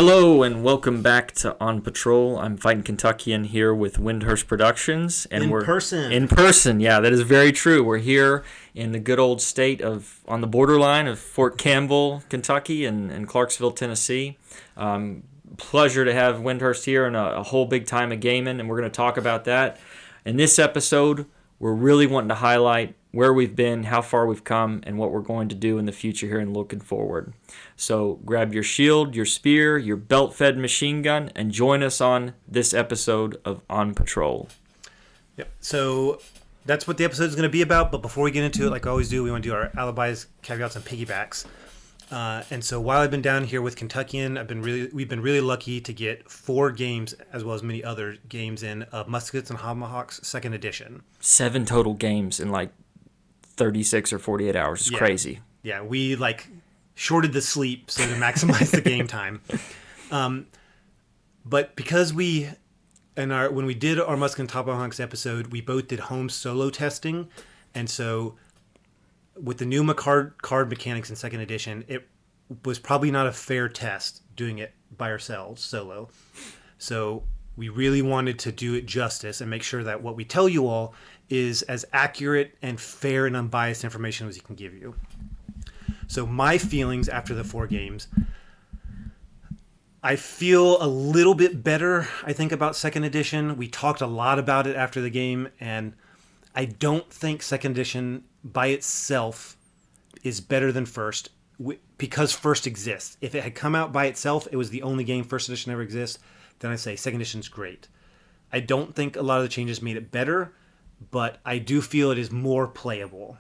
Hello and welcome back to On Patrol. I'm Fighting Kentuckian here with Windhurst Productions, and we're in person. Yeah, that is very true. We're here in the good old state of on the borderline of Fort Campbell, Kentucky, and Clarksville, Tennessee. Pleasure to have Windhurst here and a whole big time of gaming, and we're going to talk about that. In this episode, we're really wanting to highlight where we've been, how far we've come, and what we're going to do in the future here and looking forward. So grab your shield, your spear, your belt-fed machine gun, and join us on this episode of On Patrol. Yep. So that's what the episode is going to be about. But before we get into it, like I always do, we want to do our alibis, caveats, and piggybacks. And so while I've been down here with Kentuckian, we've been really lucky to get 4 games as well as many other games in Muskets and Tomahawks 2nd edition. 7 total games in like 36 or 48 hours. It's crazy. Yeah, we shorted the sleep so to maximize the game time. But because when we did our Muskets and Tomahawks episode, we both did home solo testing, and so with the new card mechanics in 2nd edition, it was probably not a fair test doing it by ourselves solo. So we really wanted to do it justice and make sure that what we tell you all is as accurate and fair and unbiased information as we can give you. So my feelings after the 4 games, I feel a little bit better, I think, about 2nd edition. We talked a lot about it after the game, and I don't think 2nd edition by itself is better than 1st because 1st exists. If it had come out by itself, it was the only game 1st edition ever exists, then I say 2nd edition's great. I don't think a lot of the changes made it better, but I do feel it is more playable,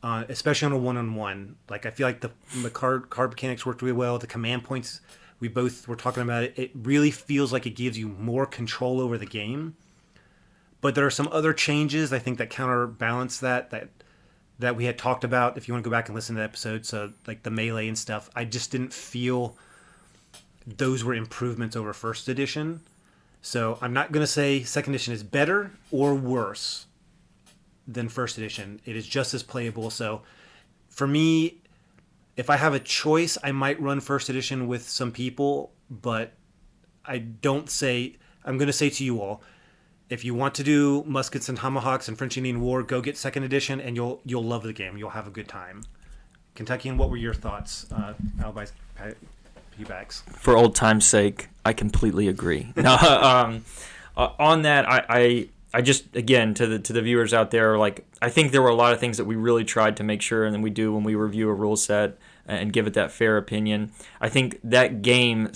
especially on a one-on-one. Like I feel like the card mechanics worked really well. The command points, we both were talking about it. It really feels like it gives you more control over the game. But there are some other changes I think that counterbalance that we had talked about. If you want to go back and listen to the episode, so like the melee and stuff, I just didn't feel those were improvements over 1st edition. So I'm not going to say 2nd edition is better or worse than 1st edition. It is just as playable. So for me, if I have a choice, I might run 1st edition with some people, but I'm going to say to you all, if you want to do Muskets and Tomahawks and French Indian War, go get 2nd edition and you'll love the game. You'll have a good time. Kentuckian, what were your thoughts? Alibis, piggybacks. For old time's sake, I completely agree. On that, I just, again, to the viewers out there, I think there were a lot of things that we really tried to make sure, and then we do when we review a rule set and give it that fair opinion. I think that game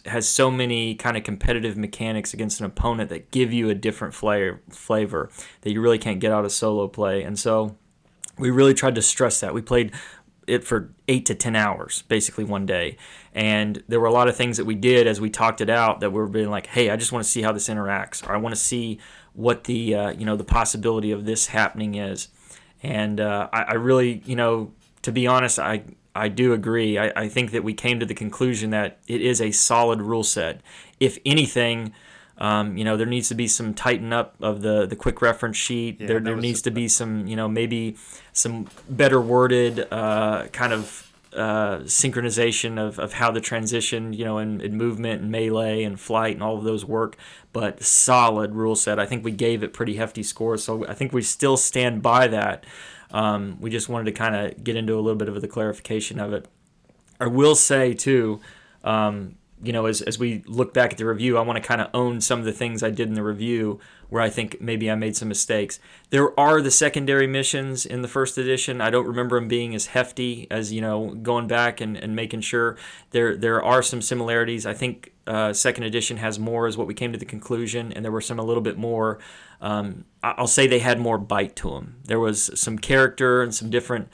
has so many kind of competitive mechanics against an opponent that give you a different flavor that you really can't get out of solo play. And so we really tried to stress that. We played it for 8 to 10 hours, basically one day. And there were a lot of things that we did as we talked it out that were being like, hey, I just want to see how this interacts, or I want to see what the the possibility of this happening is. And I really, to be honest, I do agree. I think that we came to the conclusion that it is a solid rule set. If anything, there needs to be some tighten up of the quick reference sheet. Yeah, there needs to be some, maybe some better worded kind of synchronization of how the transition, in movement and melee and flight and all of those work. But solid rule set. I think we gave it pretty hefty scores, so I think we still stand by that. We just wanted to kind of get into a little bit of the clarification of it. I will say, too, as we look back at the review, I want to kind of own some of the things I did in the review where I think maybe I made some mistakes. There are the secondary missions in the 1st edition. I don't remember them being as hefty as, going back and making sure. There are some similarities. I think 2nd edition has more is what we came to the conclusion, and there were some a little bit more. I'll say they had more bite to them. There was some character and some different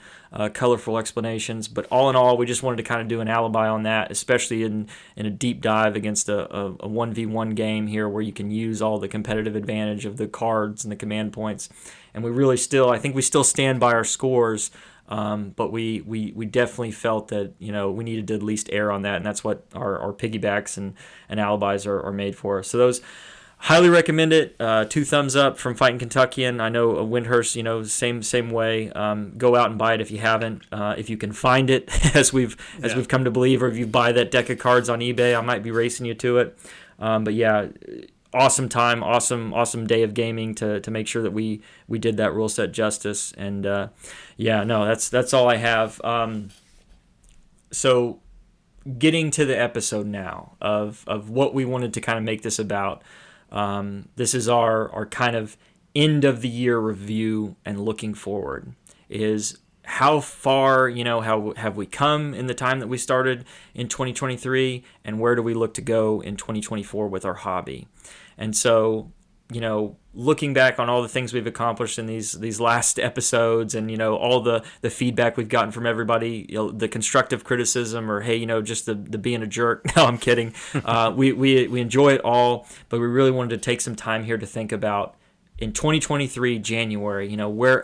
colorful explanations, but all in all, we just wanted to kind of do an alibi on that, especially in a deep dive against a 1v1 game here where you can use all the competitive advantage of the cards and the command points. And we really I think we still stand by our scores, but we definitely felt that, we needed to at least err on that, and that's what our piggybacks and alibis are made for. So those Highly recommend it. 2 thumbs up from Fighting Kentuckian. I know Windhurst, same way. Go out and buy it if you haven't. If you can find it, as we've come to believe, or if you buy that deck of cards on eBay, I might be racing you to it. But yeah, awesome time, awesome day of gaming to make sure that we did that rule set justice. And that's all I have. So getting to the episode now of what we wanted to kind of make this about. This is our kind of end of the year review and looking forward is how far, how have we come in the time that we started in 2023, and where do we look to go in 2024 with our hobby? And so, looking back on all the things we've accomplished in these last episodes, and all the feedback we've gotten from everybody, the constructive criticism, or hey, just the being a jerk. No, I'm kidding. We enjoy it all, but we really wanted to take some time here to think about in 2023 January.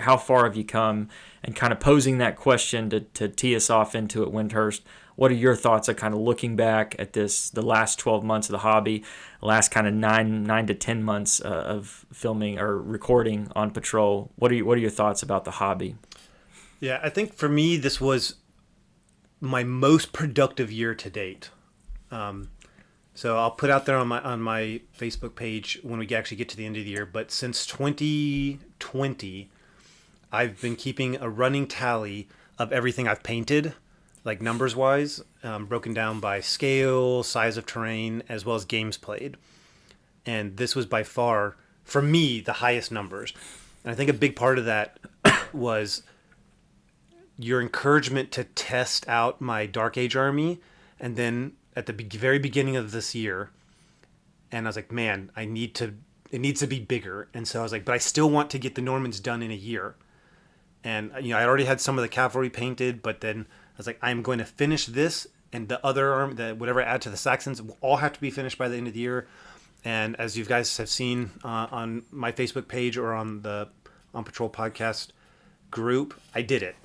How far have you come, and kind of posing that question to tee us off into it, Windhurst. What are your thoughts on kind of looking back at the last 12 months of the hobby, last kind of 9 to 10 months of filming or recording on patrol? What are your thoughts about the hobby? Yeah, I think for me, this was my most productive year to date. So I'll put out there on my Facebook page when we actually get to the end of the year. But since 2020, I've been keeping a running tally of everything I've painted, like numbers wise, broken down by scale, size of terrain, as well as games played. And this was by far, for me, the highest numbers. And I think a big part of that was your encouragement to test out my Dark Age army. And then at the very beginning of this year, and I was like, man, it needs to be bigger. And so I was like, but I still want to get the Normans done in a year. And I already had some of the cavalry painted, but then I was like, I'm going to finish this, and the other army, whatever I add to the Saxons, will all have to be finished by the end of the year. And as you guys have seen on my Facebook page or on the On Patrol podcast group, I did it.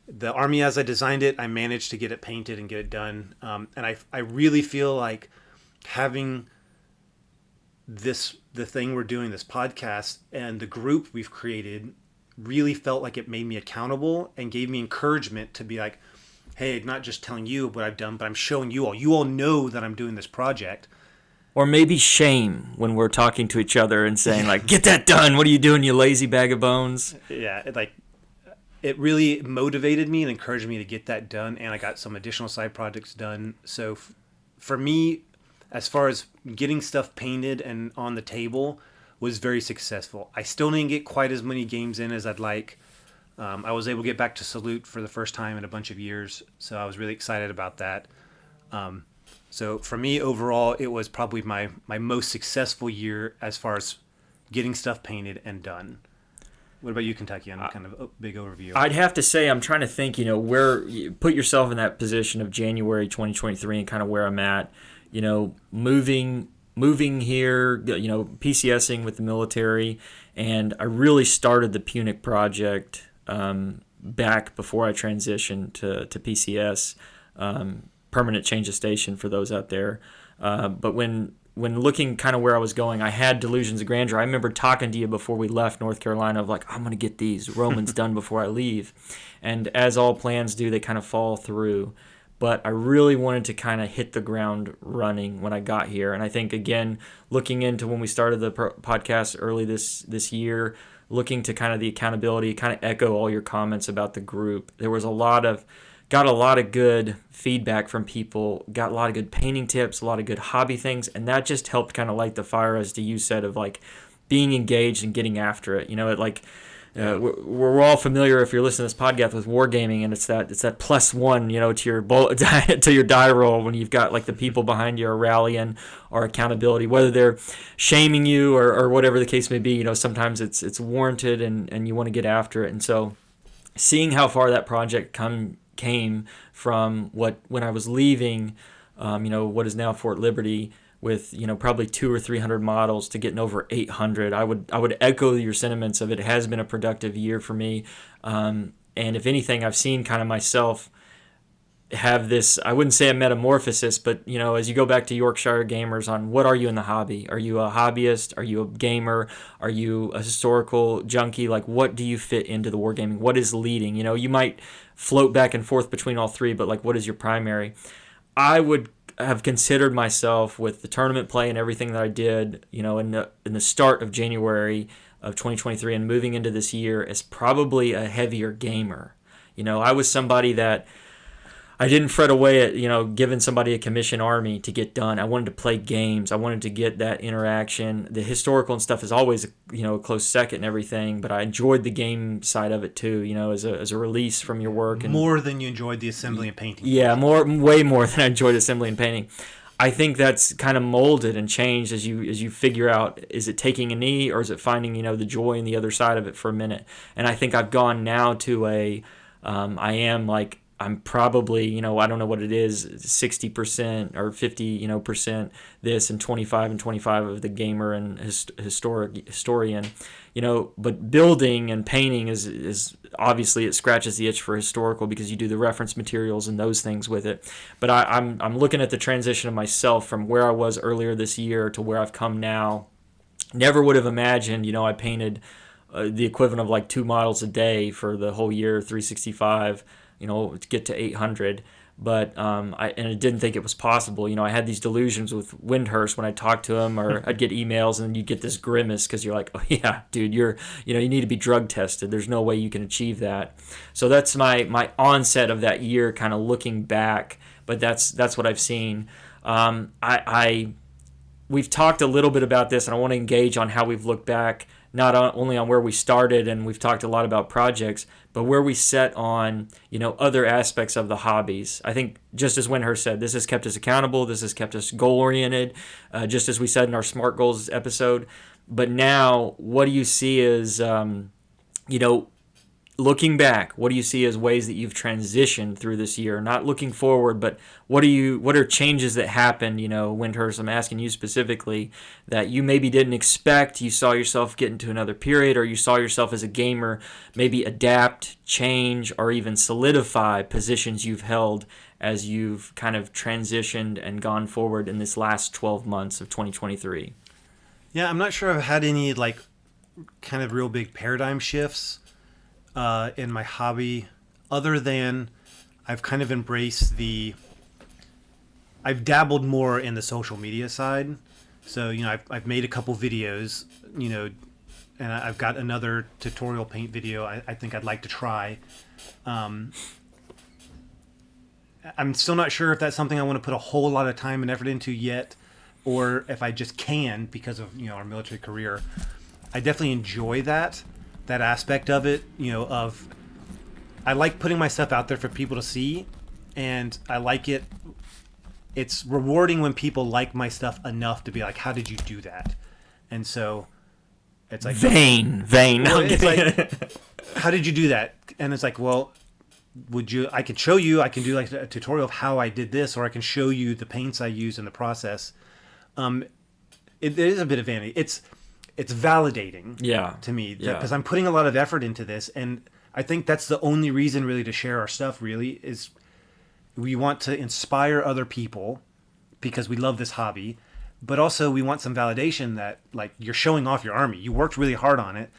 The army as I designed it, I managed to get it painted and get it done. And I really feel like having the thing we're doing, this podcast, and the group we've created really felt like it made me accountable and gave me encouragement to be like, hey, not just telling you what I've done, but I'm showing you all. You all know that I'm doing this project. Or maybe shame when we're talking to each other and saying like, get that done. What are you doing, you lazy bag of bones? Yeah, it really motivated me and encouraged me to get that done. And I got some additional side projects done. So for me, as far as getting stuff painted and on the table, was very successful. I still didn't get quite as many games in as I'd like. I was able to get back to Salute for the first time in a bunch of years, so I was really excited about that. So for me, overall, it was probably my most successful year as far as getting stuff painted and done. What about you, Kentucky? On kind of a big overview. I'd have to say, I'm trying to think, where you put yourself in that position of January 2023 and kind of where I'm at, moving here, PCSing with the military, and I really started the Punic project back before I transitioned to PCS, permanent change of station for those out there. But when looking kind of where I was going, I had delusions of grandeur. I remember talking to you before we left North Carolina of like, I'm going to get these Romans done before I leave. And as all plans do, they kind of fall through. But I really wanted to kind of hit the ground running when I got here. And I think, again, looking into when we started the podcast early this year, looking to kind of the accountability, kind of echo all your comments about the group. There was got a lot of good feedback from people, got a lot of good painting tips, a lot of good hobby things. And that just helped kind of light the fire, as you said, of like being engaged and getting after it. We're all familiar, if you're listening to this podcast, with wargaming, and it's that +1, to your to your die roll when you've got like the people behind you are rallying or accountability, whether they're shaming you or whatever the case may be. Sometimes it's warranted and you want to get after it. And so, seeing how far that project came from when I was leaving, what is now Fort Liberty, with probably 200 or 300 models to getting over 800. I would echo your sentiments of it has been a productive year for me, and if anything, I've seen kind of myself have this, I wouldn't say a metamorphosis, but as you go back to Yorkshire Gamers on what are you in the hobby? Are you a hobbyist? Are you a gamer? Are you a historical junkie? Like, what do you fit into the wargaming? What is leading? You might float back and forth between all three, but like, what is your primary? I would have considered myself, with the tournament play and everything that I did, in the start of January of 2023 and moving into this year, as probably a heavier gamer. I was somebody that I didn't fret away at, giving somebody a commission army to get done. I wanted to play games. I wanted to get that interaction. The historical and stuff is always, a close second and everything, but I enjoyed the game side of it too, as a release from your work. And more than you enjoyed the assembly and painting. Yeah, way more than I enjoyed assembly and painting. I think that's kind of molded and changed as you figure out, is it taking a knee or is it finding, the joy in the other side of it for a minute? And I think I've gone now to I'm probably, I don't know what it is, 60% or 50, percent this, and 25 and 25 of the gamer and historian, but building and painting is obviously, it scratches the itch for historical because you do the reference materials and those things with it. But I'm looking at the transition of myself from where I was earlier this year to where I've come now. Never would have imagined, I painted the equivalent of like 2 models a day for the whole year, 365, to get to 800. But I didn't think it was possible. I had these delusions with Windhurst when I talked to him, or I'd get emails and you get this grimace because you're like, oh yeah, dude, you need to be drug tested. There's no way you can achieve that. So that's my onset of that year, kind of looking back. But that's what I've seen. We've talked a little bit about this, and I want to engage on how we've looked back, not only on where we started, and we've talked a lot about projects, but where we set on, other aspects of the hobbies. I think, just as Windhurst said, this has kept us accountable. This has kept us goal-oriented, just as we said in our SMART Goals episode. But now, what do you see as, looking back, what do you see as ways that you've transitioned through this year? Not looking forward, but what are changes that happened, Windhurst, I'm asking you specifically, that you maybe didn't expect, you saw yourself get into another period, or you saw yourself as a gamer maybe adapt, change, or even solidify positions you've held as you've kind of transitioned and gone forward in this last 12 months of 2023? Yeah, I'm not sure I've had any kind of real big paradigm shifts in my hobby, other than I've kind of embraced I've dabbled more in the social media side. So, I've made a couple videos, and I've got another tutorial paint video I think I'd like to try. I'm still not sure if that's something I want to put a whole lot of time and effort into yet, or if I just can because of, our military career. I definitely enjoy that aspect of it, I like putting my stuff out there for people to see, and I like it. It's rewarding when people like my stuff enough to be like, how did you do that? And so it's like vain. Well, it's like, how did you do that? And it's like, well, I could show you, I can do like a tutorial of how I did this, or I can show you the paints I use in the process. It is a bit of vanity. It's validating to me because I'm putting a lot of effort into this, and I think that's the only reason really to share our stuff, really, is we want to inspire other people because we love this hobby, but also we want some validation that like you're showing off your army. You worked really hard on it.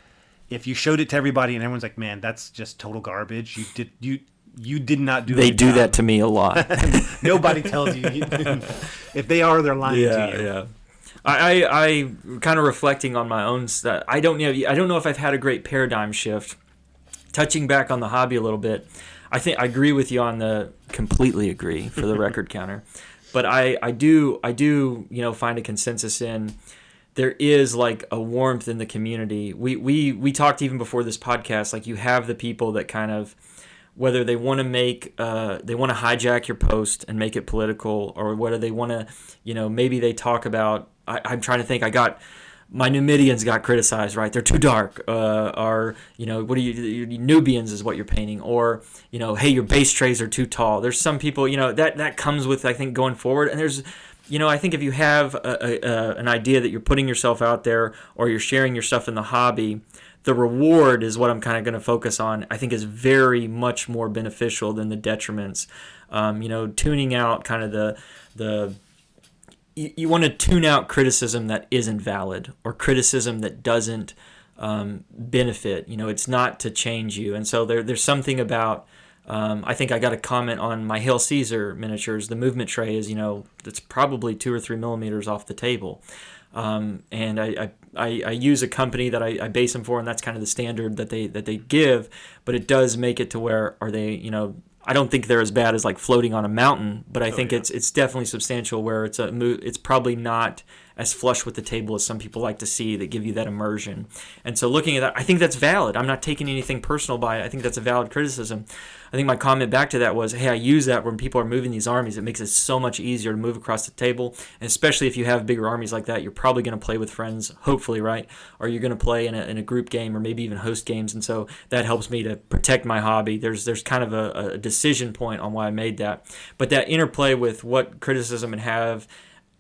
If you showed it to everybody and everyone's like, man, that's just total garbage. You did not do it. They do that to me a lot. Nobody tells you. If they are, they're lying to you. Yeah. I kind of reflecting on my own stuff. I don't know if I've had a great paradigm shift. Touching back on the hobby a little bit, I think I agree with you on completely agree for the record counter. But I do find a consensus in there is like a warmth in the community. We talked even before this podcast, like you have the people that kind of, whether they want to hijack your post and make it political, or whether they want to, maybe they talk about, I'm trying to think, my Numidians got criticized, right? They're too dark. Or, what are you, Nubians is what you're painting. Or, hey, your base trays are too tall. There's some people, that comes with, I think, going forward. And there's, I think if you have an idea that you're putting yourself out there or you're sharing your stuff in the hobby, the reward is what I'm kind of going to focus on. I think is very much more beneficial than the detriments. Tuning out kind of the you want to tune out criticism that isn't valid or criticism that doesn't benefit. It's not to change you. And so there's something about, I think I got a comment on my Hail Caesar miniatures. The movement tray is, it's probably 2 or 3 millimeters off the table. And I use a company that I base them for, and that's kind of the standard that they give. But it does make it to where are they, I don't think they're as bad as like floating on a mountain, but I think it's definitely substantial where it's probably not as flush with the table as some people like to see that give you that immersion. And so looking at that, I think that's valid. I'm not taking anything personal by it. I think that's a valid criticism. I think my comment back to that was, hey, I use that when people are moving these armies. It makes it so much easier to move across the table. And especially if you have bigger armies like that, you're probably going to play with friends, hopefully, right? Or you're going to play in a group game or maybe even host games. And so that helps me to protect my hobby. There's kind of a decision point on why I made that. But that interplay with what criticism and have,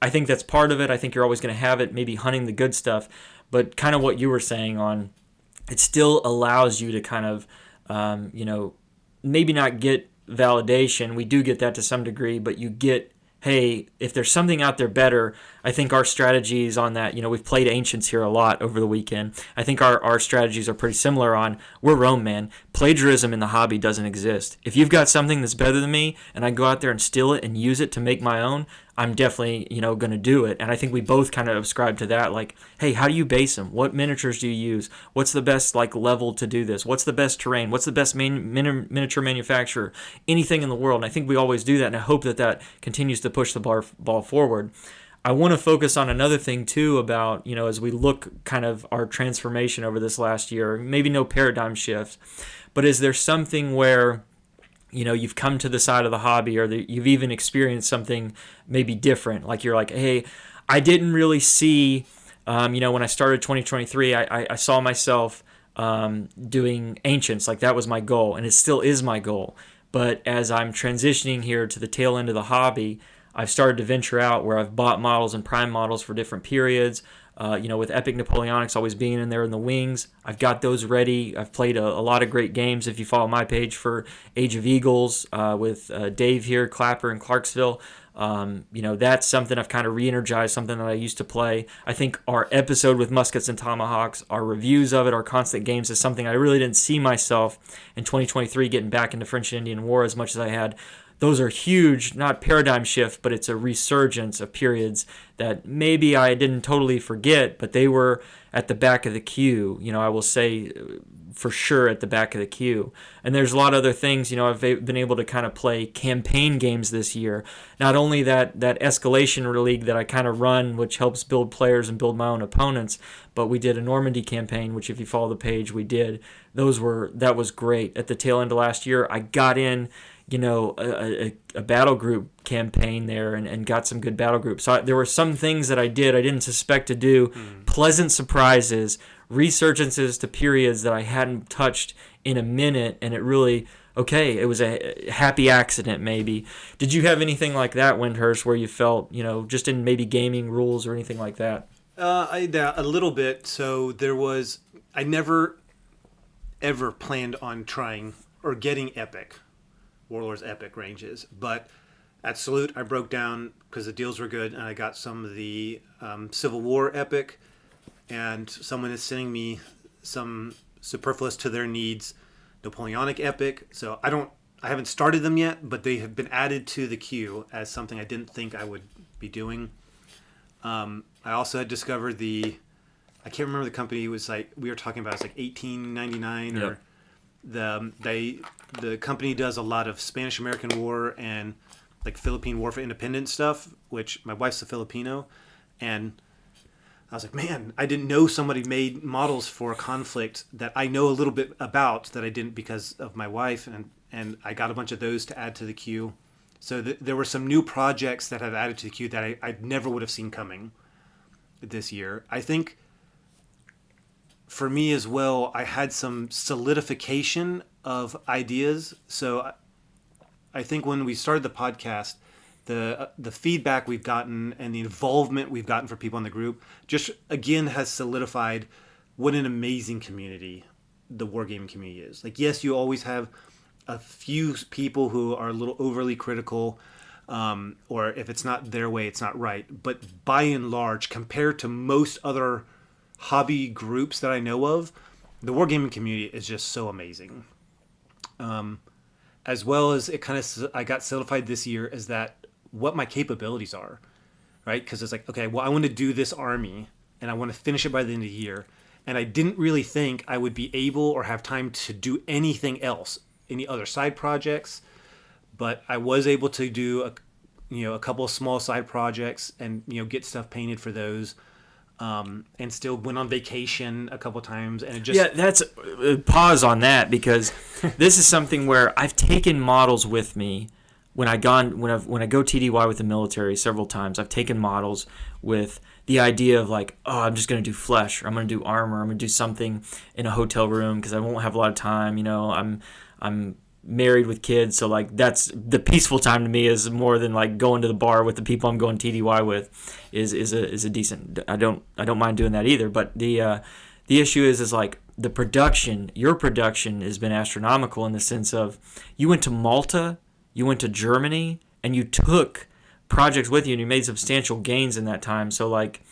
I think that's part of it. I think you're always going to have it, maybe hunting the good stuff. But kind of what you were saying on, it still allows you to kind of, maybe not get validation. We do get that to some degree, but you get, hey, if there's something out there better, I think our strategies on that, we've played Ancients here a lot over the weekend. I think our strategies are pretty similar on, we're Rome, man. Plagiarism in the hobby doesn't exist. If you've got something that's better than me and I go out there and steal it and use it to make my own, I'm definitely, going to do it. And I think we both kind of ascribe to that. Like, hey, how do you base them? What miniatures do you use? What's the best level to do this? What's the best terrain? What's the best miniature manufacturer? Anything in the world. And I think we always do that. And I hope that continues to push the ball forward. I want to focus on another thing too about, as we look kind of our transformation over this last year, maybe no paradigm shift, but is there something where you've come to the side of the hobby or you've even experienced something maybe different. Like you're like, hey, I didn't really see, when I started 2023, I saw myself doing Ancients. Like that was my goal, and it still is my goal. But as I'm transitioning here to the tail end of the hobby, I've started to venture out where I've bought models and prime models for different periods. With Epic Napoleonics always being in there in the wings, I've got those ready. I've played a lot of great games. If you follow my page for Age of Eagles with Dave here, Clapper in Clarksville, that's something I've kind of re-energized, something that I used to play. I think our episode with Muskets and Tomahawks, our reviews of it, our constant games is something I really didn't see myself in 2023 getting back into French and Indian War as much as I had. Those are huge, not paradigm shift, but it's a resurgence of periods that maybe I didn't totally forget, but they were at the back of the queue. I will say for sure at the back of the queue. And there's a lot of other things, I've been able to kind of play campaign games this year. Not only that escalation league that I kind of run, which helps build players and build my own opponents, but we did a Normandy campaign, which if you follow the page, we did. That was great. At the tail end of last year, I got in a battle group campaign there and got some good battle groups. So there were some things that I didn't suspect to do, pleasant surprises, resurgences to periods that I hadn't touched in a minute, and it really, it was a happy accident maybe. Did you have anything like that, Windhurst, where you felt, just in maybe gaming rules or anything like that? A little bit. So I never ever planned on trying or getting Epic. Warlord's Epic ranges, but at Salute I broke down because the deals were good, and I got some of the Civil War Epic, and someone is sending me some superfluous to their needs Napoleonic Epic. So I haven't started them yet, but they have been added to the queue as something I didn't think I would be doing. I also had discovered I can't remember the company. It was like we were talking about. It's like $18.99 or. The company does a lot of Spanish American War and like Philippine War for Independence stuff, which my wife's a Filipino, and I was like, man, I didn't know somebody made models for a conflict that I know a little bit about that I didn't because of my wife, and I got a bunch of those to add to the queue. So there were some new projects that I've added to the queue that I never would have seen coming this year. I think for me as well, I had some solidification of ideas. So I think when we started the podcast, the feedback we've gotten and the involvement we've gotten for people in the group just again has solidified what an amazing community the wargaming community is. Like, yes, you always have a few people who are a little overly critical, or if it's not their way, it's not right. But by and large, compared to most other hobby groups that I know of, the wargaming community is just so amazing. As well as I got solidified this year as that what my capabilities are, right? Because it's like, okay, well, I want to do this army and I want to finish it by the end of the year. And I didn't really think I would be able or have time to do anything else, any other side projects. But I was able to do a couple of small side projects and get stuff painted for those. And still went on vacation a couple times, and it just that's pause on that, because this is something where I've taken models with me when I go TDY with the military several times. I've taken models with the idea of like, oh, I'm just going to do flesh, or I'm going to do armor, I'm going to do something in a hotel room because I won't have a lot of time. I'm married with kids, so like that's the peaceful time to me is more than like going to the bar with the people I'm going TDY with is a decent. I don't mind doing that either. But the issue is like the production. Your production has been astronomical in the sense of you went to Malta, you went to Germany, and you took projects with you, and you made substantial gains in that time. So like,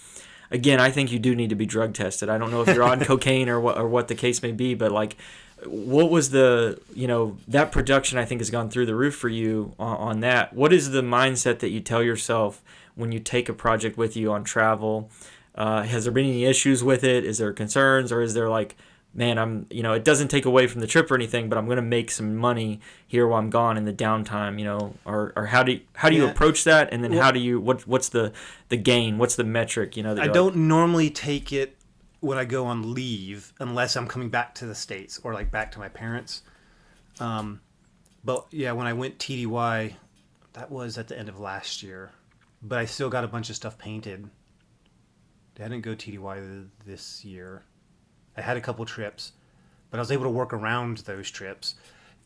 again, I think you do need to be drug tested. I don't know if you're on cocaine or what the case may be, but like, what was that production I think has gone through the roof for you on that. What is the mindset that you tell yourself when you take a project with you on travel? Has there been any issues with it? Is there concerns, or is there like, man, it doesn't take away from the trip or anything, but I'm going to make some money here while I'm gone in the downtime, or how do you approach that? And then what's the gain? What's the metric, I don't normally take it when I go on leave, unless I'm coming back to the States or like back to my parents. But yeah, when I went TDY, that was at the end of last year, but I still got a bunch of stuff painted. I didn't go TDY this year. I had a couple trips, but I was able to work around those trips.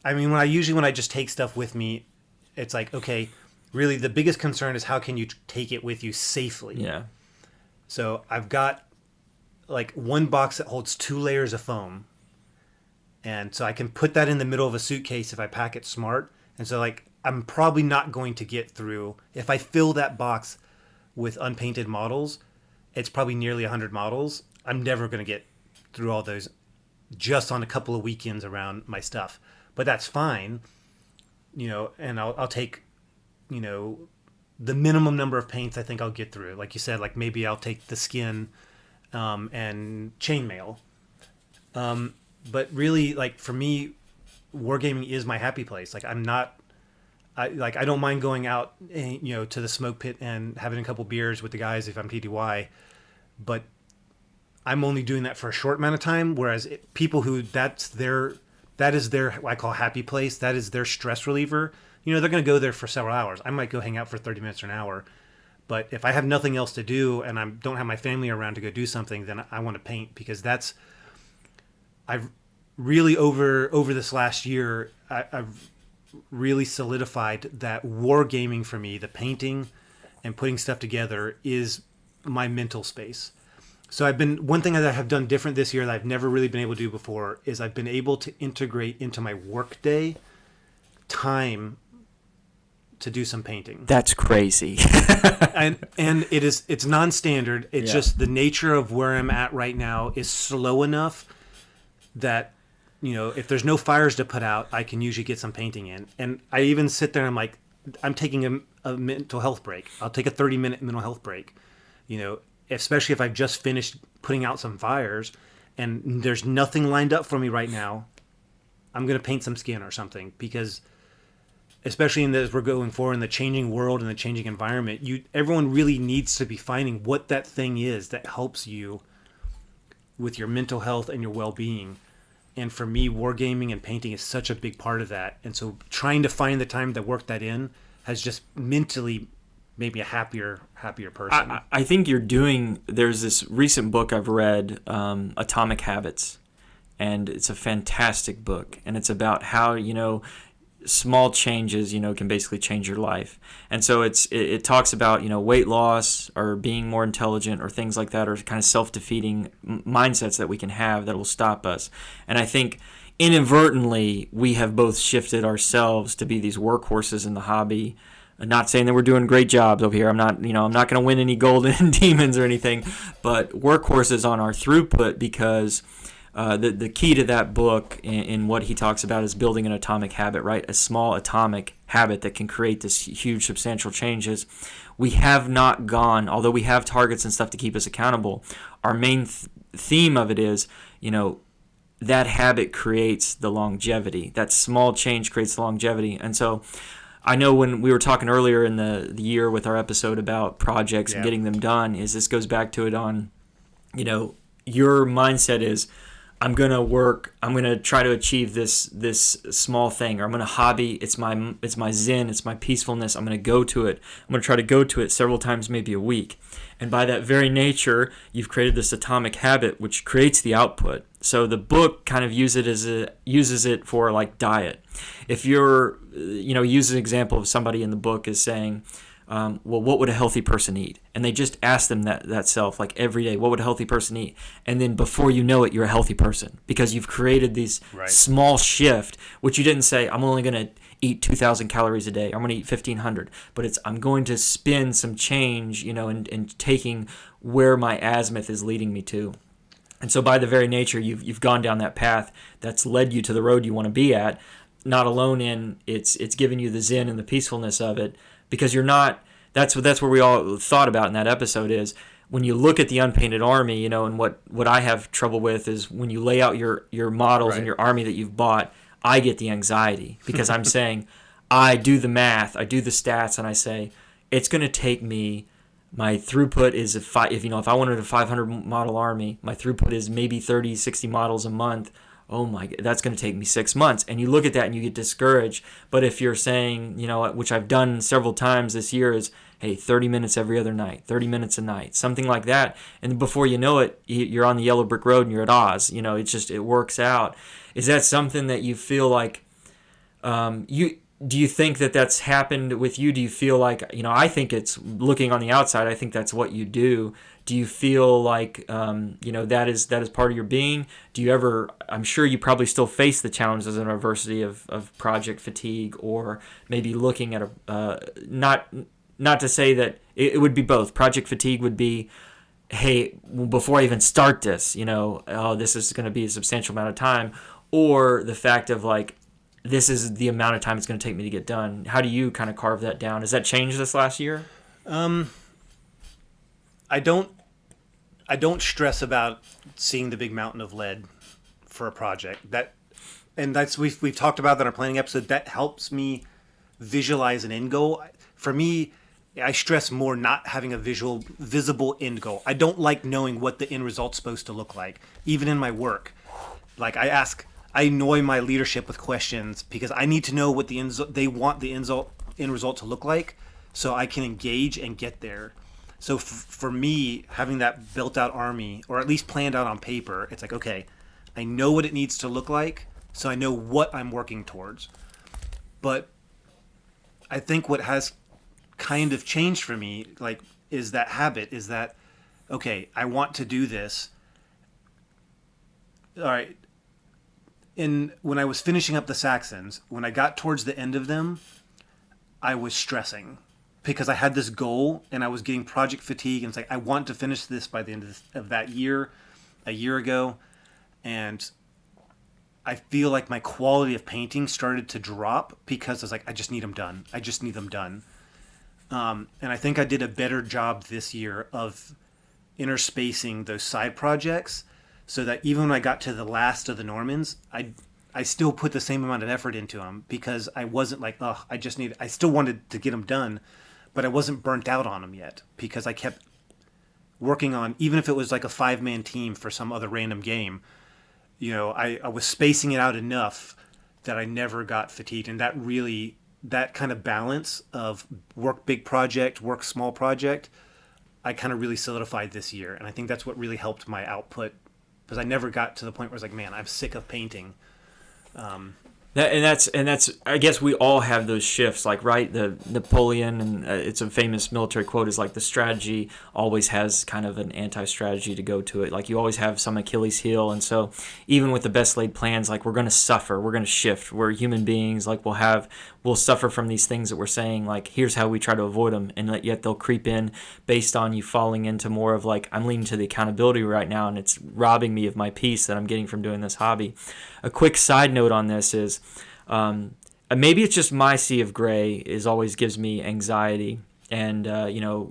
I mean, when I just take stuff with me, it's like, okay, really the biggest concern is how can you take it with you safely? Yeah. So I've got like one box that holds 2 layers of foam. And so I can put that in the middle of a suitcase if I pack it smart. And so like, I'm probably not going to get through, if I fill that box with unpainted models, it's probably nearly 100 models. I'm never going to get through all those just on a couple of weekends around my stuff. But that's fine, and I'll take, the minimum number of paints I think I'll get through. Like you said, like maybe I'll take the skin and chainmail. But really, like for me, wargaming is my happy place. Like I don't mind going out, to the smoke pit and having a couple beers with the guys if I'm TDY, but I'm only doing that for a short amount of time. Whereas people who that is their what I call happy place. That is their stress reliever. They're going to go there for several hours. I might go hang out for 30 minutes or an hour. But if I have nothing else to do and I don't have my family around to go do something, then I want to paint, because I've really over this last year, I've really solidified that wargaming for me, the painting and putting stuff together, is my mental space. So one thing that I have done different this year that I've never really been able to do before is I've been able to integrate into my workday time to do some painting. That's crazy. and it's non-standard. It's just the nature of where I'm at right now is slow enough that, if there's no fires to put out, I can usually get some painting in. And I even sit there and I'm like, I'm taking a mental health break. I'll take a 30-minute mental health break, especially if I've just finished putting out some fires and there's nothing lined up for me right now. I'm going to paint some skin or something, because especially as we're going forward in the changing world and the changing environment, everyone really needs to be finding what that thing is that helps you with your mental health and your well-being. And for me, wargaming and painting is such a big part of that. And so trying to find the time to work that in has just mentally made me a happier person. I think there's this recent book I've read, Atomic Habits, and it's a fantastic book. And it's about how, small changes, can basically change your life. And so it talks about, weight loss or being more intelligent or things like that, or kind of self-defeating mindsets that we can have that will stop us. And I think inadvertently we have both shifted ourselves to be these workhorses in the hobby. I'm not saying that we're doing great jobs over here. I'm not going to win any golden demons or anything, but workhorses on our throughput, because the key to that book in what he talks about is building an atomic habit, right? A small atomic habit that can create this huge substantial changes. We have not gone, although we have targets and stuff to keep us accountable, our main theme of it is, that habit creates the longevity. That small change creates the longevity. And so I know when we were talking earlier in the year with our episode about projects and getting them done, is this goes back to it on, your mindset is, I'm going to try to achieve this small thing, or I'm going to hobby. It's my zen, it's my peacefulness. I'm going to go to it. I'm going to try to go to it several times, maybe a week. And by that very nature, you've created this atomic habit, which creates the output. So the book kind of uses it for like diet. If you're, use an example of somebody in the book is saying, well, what would a healthy person eat? And they just ask them that self, like every day, what would a healthy person eat? And then before you know it, you're a healthy person, because you've created these small shift, which you didn't say, I'm only going to eat 2,000 calories a day. I'm going to eat 1,500. But it's, I'm going to spin some change, and taking where my azimuth is leading me to. And so by the very nature, you've gone down that path that's led you to the road you want to be at, not alone in it's given you the zen and the peacefulness of it, because you're not, that's where we all thought about in that episode is when you look at the unpainted army, and what I have trouble with is when you lay out your models and your army that you've bought, I get the anxiety because I'm saying, I do the math, I do the stats, and I say, it's going to take me, my throughput is, if I wanted a 500 model army, my throughput is maybe 30, 60 models a month. Oh my, that's going to take me 6 months. And you look at that and you get discouraged. But if you're saying, which I've done several times this year is, hey, 30 minutes every other night, 30 minutes a night, something like that. And before you know it, you're on the yellow brick road and you're at Oz. It works out. Is that something that you feel like, do you think that that's happened with you? Do you feel like, I think it's, looking on the outside, I think that's what you do. Do you feel like, that is part of your being? Do you ever, I'm sure you probably still face the challenges and adversity of project fatigue, or maybe looking at not to say that it would be both. Project fatigue would be, hey, before I even start this, this is going to be a substantial amount of time, or the fact of like, this is the amount of time it's going to take me to get done. How do you kind of carve that down? Has that changed this last year? I don't stress about seeing the big mountain of lead for a project. We've talked about that in our planning episode. That helps me visualize an end goal. For me, I stress more not having a visible end goal. I don't like knowing what the end result's supposed to look like, even in my work. Like I annoy my leadership with questions because I need to know what they want the end result to look like, so I can engage and get there. So for me, having that built out army, or at least planned out on paper, it's like, okay, I know what it needs to look like, so I know what I'm working towards. But I think what has kind of changed for me, like, is that habit, is that, okay, I want to do this. All right. When I was finishing up the Saxons, when I got towards the end of them, I was stressing because I had this goal and I was getting project fatigue. And it's like, I want to finish this by the end of that year, a year ago. And I feel like my quality of painting started to drop because I was like, I just need them done. I just need them done. And I think I did a better job this year of interspacing those side projects, so that even when I got to the last of the Normans, I still put the same amount of effort into them, because I wasn't like, oh, I still wanted to get them done, but I wasn't burnt out on them yet, because I kept working on, even if it was like a 5-man team for some other random game, I was spacing it out enough that I never got fatigued. And that kind of balance of work big project, work small project, I kind of really solidified this year. And I think that's what really helped my output, because I never got to the point where I was like, man, I'm sick of painting. That's I guess we all have those shifts, like, right, the Napoleon, and it's a famous military quote, is like the strategy always has kind of an anti-strategy to go to it. Like, you always have some Achilles heel, and so even with the best laid plans, like, we're going to suffer, we're going to shift, we're human beings, like, we'll suffer from these things that we're saying, like, here's how we try to avoid them, and yet they'll creep in based on you falling into more of, like, I'm leaning to the accountability right now, and it's robbing me of my peace that I'm getting from doing this hobby. A quick side note on this is, maybe it's just my sea of gray is always gives me anxiety, and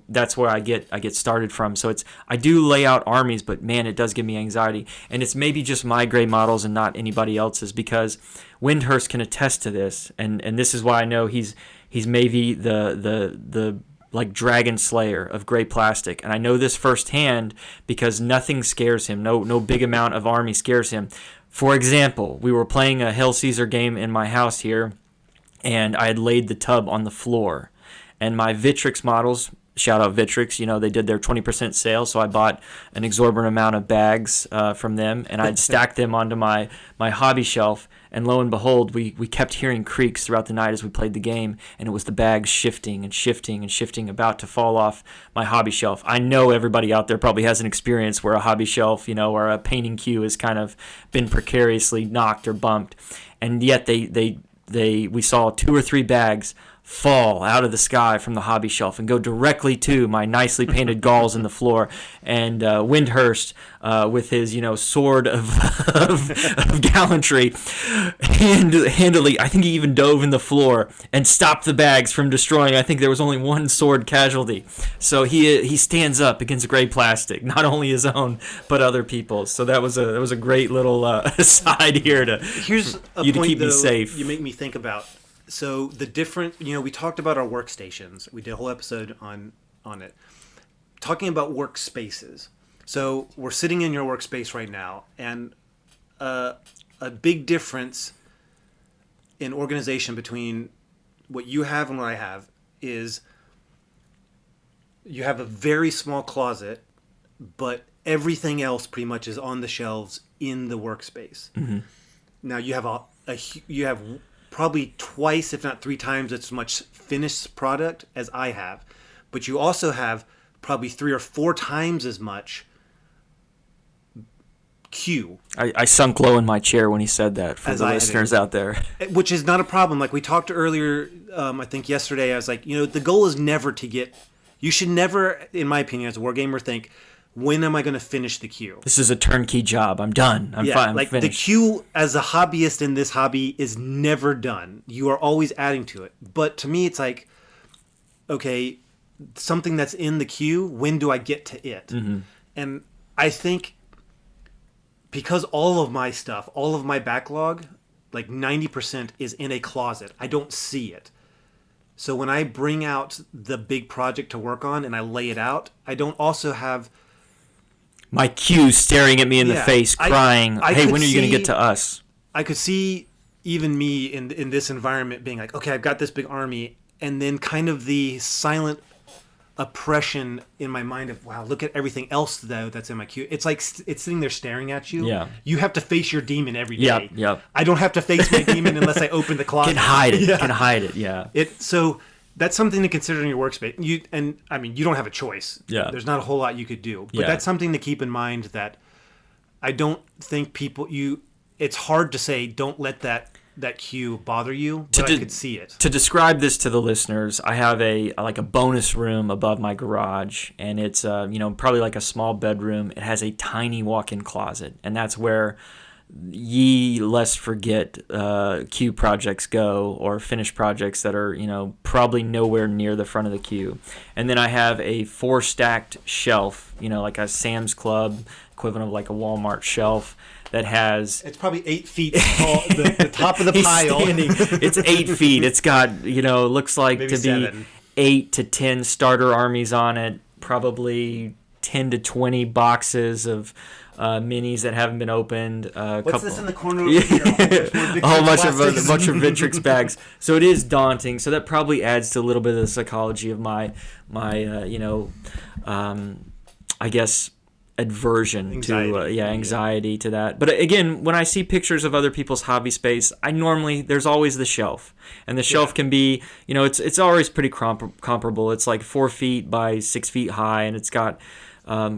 that's where I get started from. So I do lay out armies, but man, it does give me anxiety, and it's maybe just my gray models and not anybody else's, because Windhurst can attest to this, and this is why I know he's maybe the like dragon slayer of gray plastic, and I know this firsthand because nothing scares him. No big amount of army scares him. For example, we were playing a Hail Caesar game in my house here, and I had laid the tub on the floor. And my Vitrix models, shout out Vitrix, they did their 20% sale, so I bought an exorbitant amount of bags from them, and I'd stacked them onto my hobby shelf. And lo and behold, we kept hearing creaks throughout the night as we played the game, and it was the bags shifting and shifting and shifting, about to fall off my hobby shelf. I know everybody out there probably has an experience where a hobby shelf, or a painting queue has kind of been precariously knocked or bumped, and yet we saw 2 or 3 bags fall out of the sky from the hobby shelf and go directly to my nicely painted galls in the floor. And Windhurst, with his sword of gallantry, handily, I think he even dove in the floor and stopped the bags from destroying. I think there was only 1 sword casualty. So he stands up against gray plastic, not only his own but other people's. So that was a great little aside here to Here's a you to point, keep me safe. You make me think about. So the different, we talked about our workstations. We did a whole episode on it, talking about workspaces. So we're sitting in your workspace right now, and a big difference in organization between what you have and what I have is you have a very small closet, but everything else pretty much is on the shelves in the workspace. Mm-hmm. Now you have probably twice, if not 3 times, as much finished product as I have. But you also have probably 3 or 4 times as much queue. I sunk low in my chair when he said that, for the listeners out there. Which is not a problem. Like we talked earlier, I think yesterday, I was like, the goal is never to get... You should never, in my opinion, as a wargamer, think, when am I going to finish the queue? This is a turnkey job. I'm done. I'm fine. I'm finished. The queue as a hobbyist in this hobby is never done. You are always adding to it. But to me, it's like, okay, something that's in the queue, when do I get to it? Mm-hmm. And I think because all of my stuff, all of my backlog, like 90% is in a closet. I don't see it. So when I bring out the big project to work on and I lay it out, I don't also have... my queue staring at me in the face, crying, hey, when are you going to get to us? I could see even me in this environment being like, okay, I've got this big army, and then kind of the silent oppression in my mind of, wow, look at everything else, though, that's in my queue. It's like it's sitting there staring at you. Yeah. You have to face your demon every day. Yep. I don't have to face my demon unless I open the closet. Can hide it, yeah. So... that's something to consider in your workspace. You don't have a choice. Yeah. There's not a whole lot you could do. But that's something to keep in mind, that I don't think it's hard to say, don't let that queue bother you, but I could see it. To describe this to the listeners, I have a bonus room above my garage, and it's probably like a small bedroom. It has a tiny walk-in closet, and that's where ye less forget queue projects go, or finished projects that are probably nowhere near the front of the queue. And then I have a 4 stacked shelf, like a Sam's Club equivalent of like a Walmart shelf, that has... it's probably 8 feet tall, the top of the pile. It's 8 feet. It's got, looks like maybe to 7. be 8 to 10 starter armies on it, probably 10 to 20 boxes of minis that haven't been opened. What's this in the corner over here? A whole bunch of Vitrix bags. So it is daunting. So that probably adds to a little bit of the psychology of my I guess aversion Anxiety. to anxiety to that. But again, when I see pictures of other people's hobby space, there's always the shelf, and the shelf can be, it's always pretty comparable. It's like 4 feet by 6 feet high, and it's got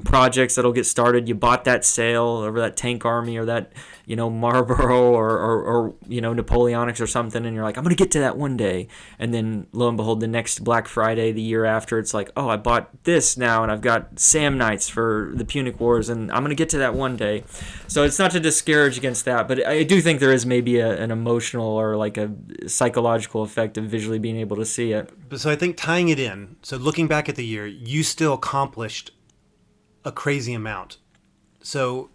projects that'll get started. You bought that sale over that Tank Army or that Marlboro or Napoleonics or something, and you're like, I'm gonna get to that one day, and then lo and behold, the next Black Friday the year after, it's like, oh, I bought this now, and I've got Sam Knights for the Punic Wars, and I'm gonna get to that one day. So it's not to discourage against that, but I do think there is maybe an emotional or like a psychological effect of visually being able to see it. So I think tying it in, so looking back at the year, you still accomplished a crazy amount. So,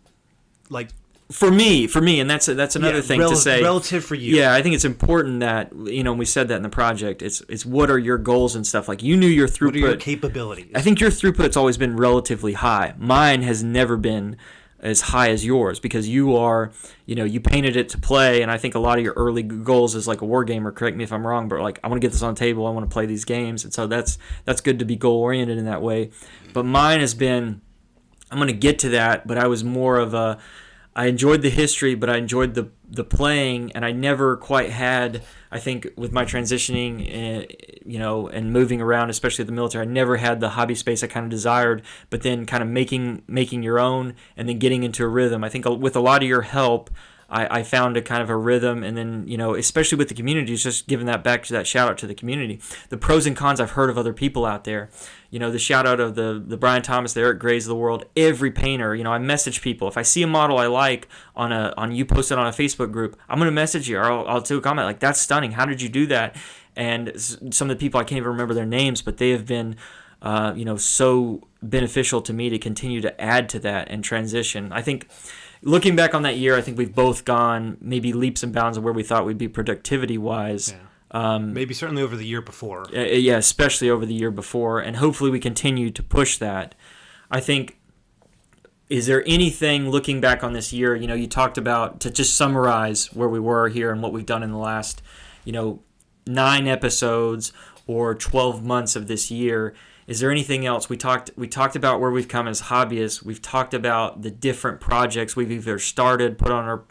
like, for me, and that's another thing to say. Relative for you. Yeah, I think it's important that, we said that in the project. It's what are your goals and stuff. Like, you knew your throughput. What are your capabilities? I think your throughput's always been relatively high. Mine has never been as high as yours because you are, you painted it to play, and I think a lot of your early goals as like a war gamer, correct me if I'm wrong, but like, I want to get this on the table, I want to play these games, and so that's good to be goal-oriented in that way. But mine has been, I'm going to get to that, but I was more of I enjoyed the history, but I enjoyed the playing, and I never quite had, I think, with my transitioning, and moving around, especially the military, I never had the hobby space I kind of desired, but then kind of making your own and then getting into a rhythm. I think with a lot of your help, I found a kind of a rhythm, and then, especially with the community, just giving that back to that shout out to the community. The pros and cons I've heard of other people out there, the shout out of the Brian Thomas, the Eric Grays of the world, every painter, I message people. If I see a model I like you post it on a Facebook group, I'm going to message you, or I'll do a comment like, that's stunning. How did you do that? And some of the people, I can't even remember their names, but they have been, so beneficial to me to continue to add to that and transition. I think, looking back on that year, I think we've both gone maybe leaps and bounds of where we thought we'd be productivity-wise. Yeah. Maybe certainly over the year before. Yeah, especially over the year before, and hopefully we continue to push that. I think, is there anything, looking back on this year, you talked about, to just summarize where we were here and what we've done in the last, 9 episodes or 12 months of this year. Is there anything else? We talked about where we've come as hobbyists. We've talked about the different projects we've either started, put on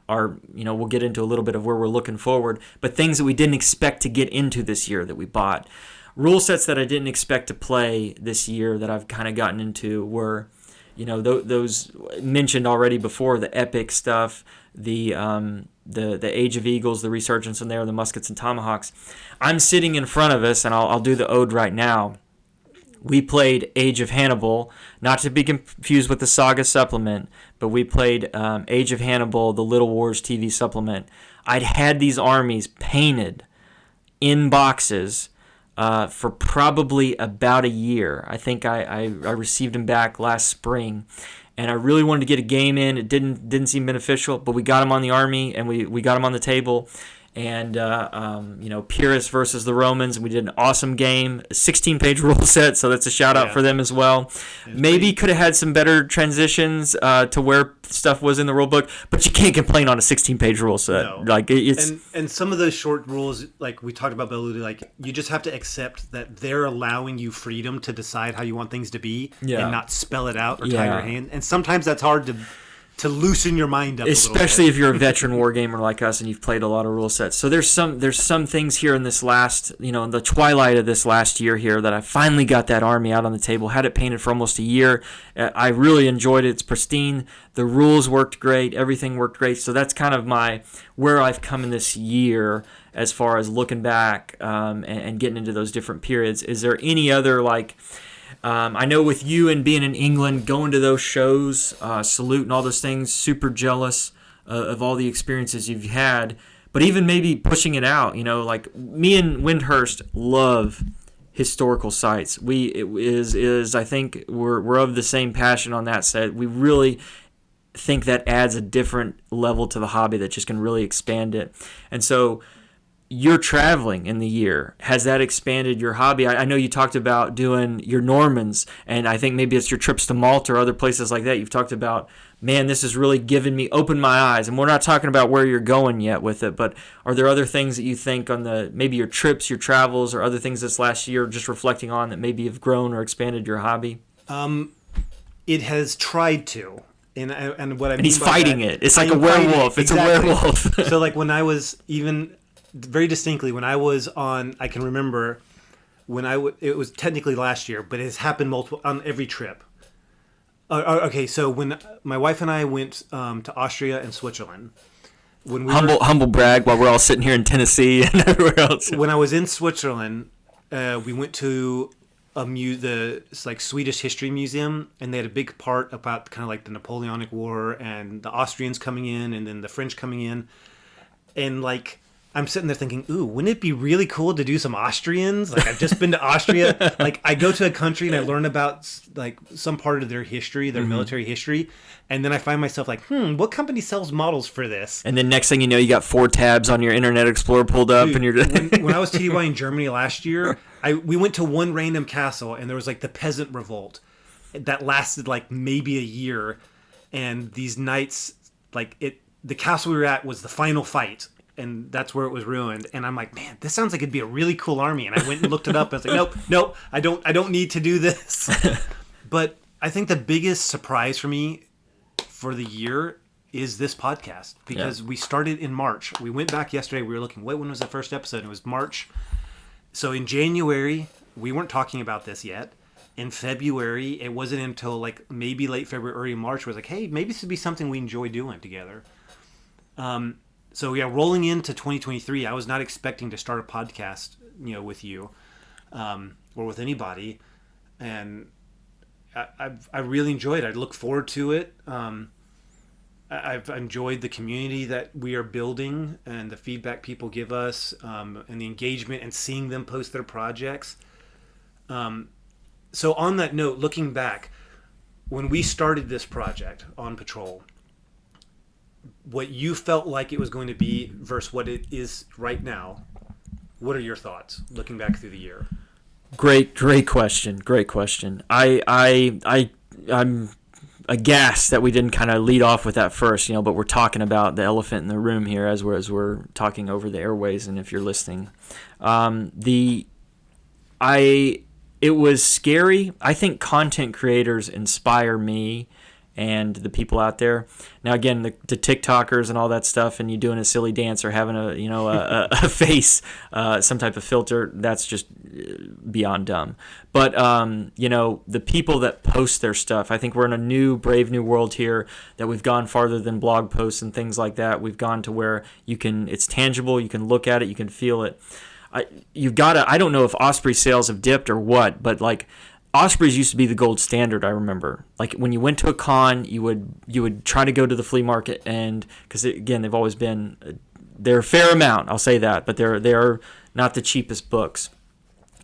our we'll get into a little bit of where we're looking forward, but things that we didn't expect to get into this year that we bought. Rule sets that I didn't expect to play this year that I've kind of gotten into were, those mentioned already before, the epic stuff, the Age of Eagles, the Resurgence in there, the Muskets and Tomahawks. I'm sitting in front of us, and I'll do the ode right now. We played Age of Hannibal, not to be confused with the Saga supplement, but we played Age of Hannibal, the Little Wars TV supplement. I'd had these armies painted in boxes for probably about a year. I think I received them back last spring, and I really wanted to get a game in. It didn't seem beneficial, but we got them on the army, and we got them on the table. And, Pyrrhus versus the Romans, and we did an awesome game, a 16-page rule set, so that's a shout-out for them as well. Maybe could have had some better transitions to where stuff was in the rule book, but you can't complain on a 16-page rule set. No. Like, it's... And some of those short rules, like we talked about, Beludi, like, you just have to accept that they're allowing you freedom to decide how you want things to be and not spell it out or tie your hand. And sometimes that's hard to loosen your mind up, especially if you're a veteran wargamer like us and you've played a lot of rule sets. So there's some things here in this last, in the twilight of this last year here, that I finally got that army out on the table. Had it painted for almost a year. I really enjoyed it. It's pristine. The rules worked great. Everything worked great. So that's kind of where I've come in this year as far as looking back and getting into those different periods. Is there any other I know with you and being in England, going to those shows, Salute and all those things, super jealous of all the experiences you've had. But even maybe pushing it out, like me and Windhurst love historical sites. I think we're of the same passion on that set. We really think that adds a different level to the hobby that just can really expand it. And so, you're traveling in the year. Has that expanded your hobby? I know you talked about doing your Normans, and I think maybe it's your trips to Malta or other places like that. You've talked about, man, this has really opened my eyes. And we're not talking about where you're going yet with it, but are there other things that you think on maybe your trips, your travels, or other things this last year just reflecting on that maybe have grown or expanded your hobby? It has tried to. And what I mean he's by fighting that, it. It's I like a am fighting werewolf. it. It's Exactly. a werewolf. So like when I was even very distinctly when I was on, I can remember when it was technically last year, but it has happened multiple on every trip. Okay, so when my wife and I went to Austria and Switzerland, when we humble brag while we're all sitting here in Tennessee and everywhere else. when I was in Switzerland, we went to the like Swedish History Museum, and they had a big part about kind of like the Napoleonic War and the Austrians coming in, and then the French coming in, and like I'm sitting there thinking, ooh, wouldn't it be really cool to do some Austrians? Like I've just been to Austria. Like I go to a country and I learn about like some part of their history, their military history, and then I find myself like, what company sells models for this? And then next thing you know, you got 4 tabs on your Internet Explorer pulled up, and you're when I was TDY in Germany last year, we went to one random castle, and there was like the peasant revolt that lasted like maybe a year, and these knights the castle we were at was the final fight. And that's where it was ruined. And I'm like, man, this sounds like it'd be a really cool army. And I went and looked it up. And I was like, nope, I don't need to do this. But I think the biggest surprise for me for the year is this podcast, because we started in March. We went back yesterday. We were looking, when was the first episode? It was March. So in January, we weren't talking about this yet. In February, it wasn't until like maybe late February, early March, where it was like, hey, maybe this would be something we enjoy doing together. So yeah, rolling into 2023, I was not expecting to start a podcast, with you, or with anybody, and I really enjoyed it. I look forward to it. I've enjoyed the community that we are building and the feedback people give us, and the engagement and seeing them post their projects. So on that note, looking back, when we started this project on Patrol, what you felt like it was going to be versus what it is right now, what are your thoughts looking back through the year? Great question. I'm aghast that we didn't kind of lead off with that first, but we're talking about the elephant in the room here as we're talking over the airways, and if you're listening, it was scary. I think content creators inspire me and the people out there. Now, again, the TikTokers and all that stuff, and you doing a silly dance or having a face, some type of filter, that's just beyond dumb. But, the people that post their stuff, I think we're in a brave new world here that we've gone farther than blog posts and things like that. We've gone to where it's tangible, you can look at it, you can feel it. I don't know if Osprey sales have dipped or what, but like, Ospreys used to be the gold standard, I remember. Like when you went to a con, you would try to go to the flea market, and because again, they've always been, they're a fair amount, I'll say that, but they're not the cheapest books.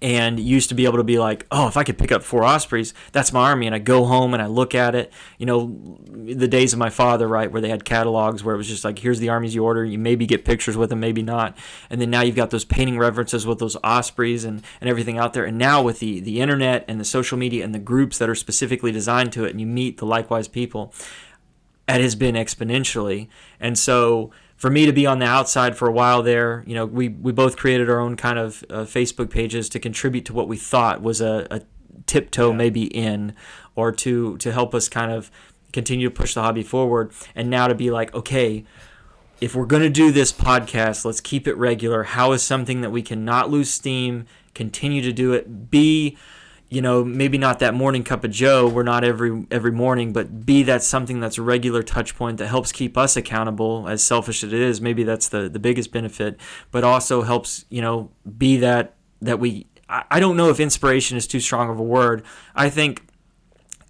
And you used to be able to be like, oh, if I could pick up 4 Ospreys, that's my army. And I go home and I look at it. The days of my father, right, where they had catalogs where it was just like, here's the armies you order. You maybe get pictures with them, maybe not. And then now you've got those painting references with those Ospreys and everything out there. And now with the internet and the social media and the groups that are specifically designed to it, and you meet the likewise people, it has been exponentially. And so for me to be on the outside for a while there, we both created our own kind of Facebook pages to contribute to what we thought was a tiptoe maybe in, or to help us kind of continue to push the hobby forward. And now to be like, okay, if we're going to do this podcast, let's keep it regular. How is something that we can not lose steam, continue to do it, be maybe not that morning cup of joe, we're not every morning, but be that something that's a regular touch point that helps keep us accountable, as selfish as it is. Maybe that's the biggest benefit, but also helps, be that we, I don't know if inspiration is too strong of a word. I think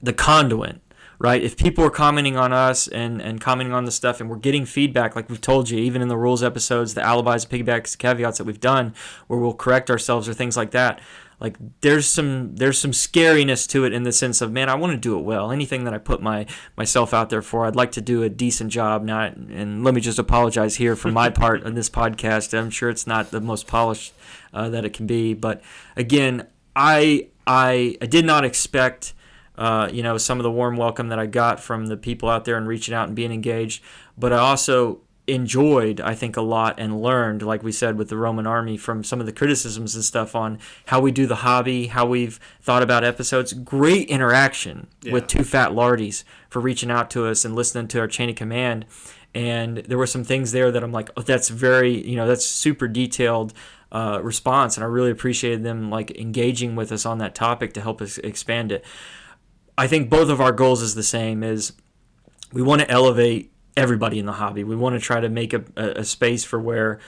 the conduit, right? If people are commenting on us and commenting on the stuff, and we're getting feedback, like we've told you, even in the rules episodes, the alibis, piggybacks, caveats that we've done, where we'll correct ourselves or things like that. Like there's some scariness to it, in the sense of, man, I want to do it well. Anything that I put myself out there for, I'd like to do a decent job. Now, and let me just apologize here for my part on this podcast. I'm sure it's not the most polished that it can be, but again, I did not expect some of the warm welcome that I got from the people out there and reaching out and being engaged, but I also enjoyed, I think, a lot and learned, like we said with the Roman army, from some of the criticisms and stuff on how we do the hobby, how we've thought about episodes. Great interaction with Two Fat Lardies for reaching out to us and listening to our chain of command. And there were some things there that I'm like, oh, that's very, that's super detailed response, and I really appreciated them like engaging with us on that topic to help us expand it. I think both of our goals is the same: is we want to elevate everybody in the hobby. We want to try to make a space for where,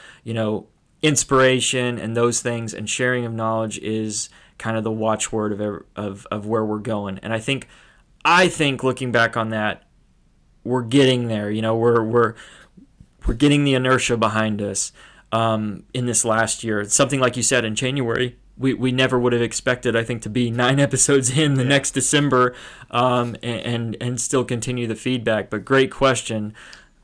inspiration and those things and sharing of knowledge is kind of the watchword of where we're going. And I think looking back on that, we're getting there. We're getting the inertia behind us in this last year. It's something like you said in January. We never would have expected, I think, to be 9 episodes in the next December and still continue the feedback. But great question.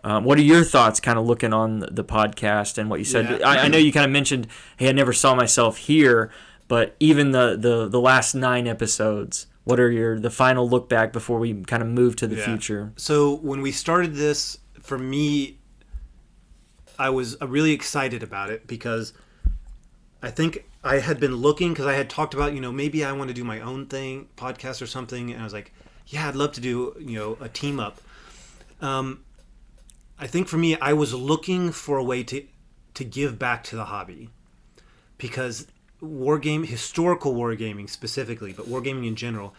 What are your thoughts kind of looking on the podcast and what you said? Yeah. I know you kind of mentioned, hey, I never saw myself here, but even the last 9 episodes, what are the final look back before we kind of move to the future? So when we started this, for me, I was really excited about it because I think I had been looking, because I had talked about, maybe I want to do my own podcast or something. And I was like, yeah, I'd love to do, a team up. I think for me, I was looking for a way to give back to the hobby, because historical wargaming specifically, but wargaming in general,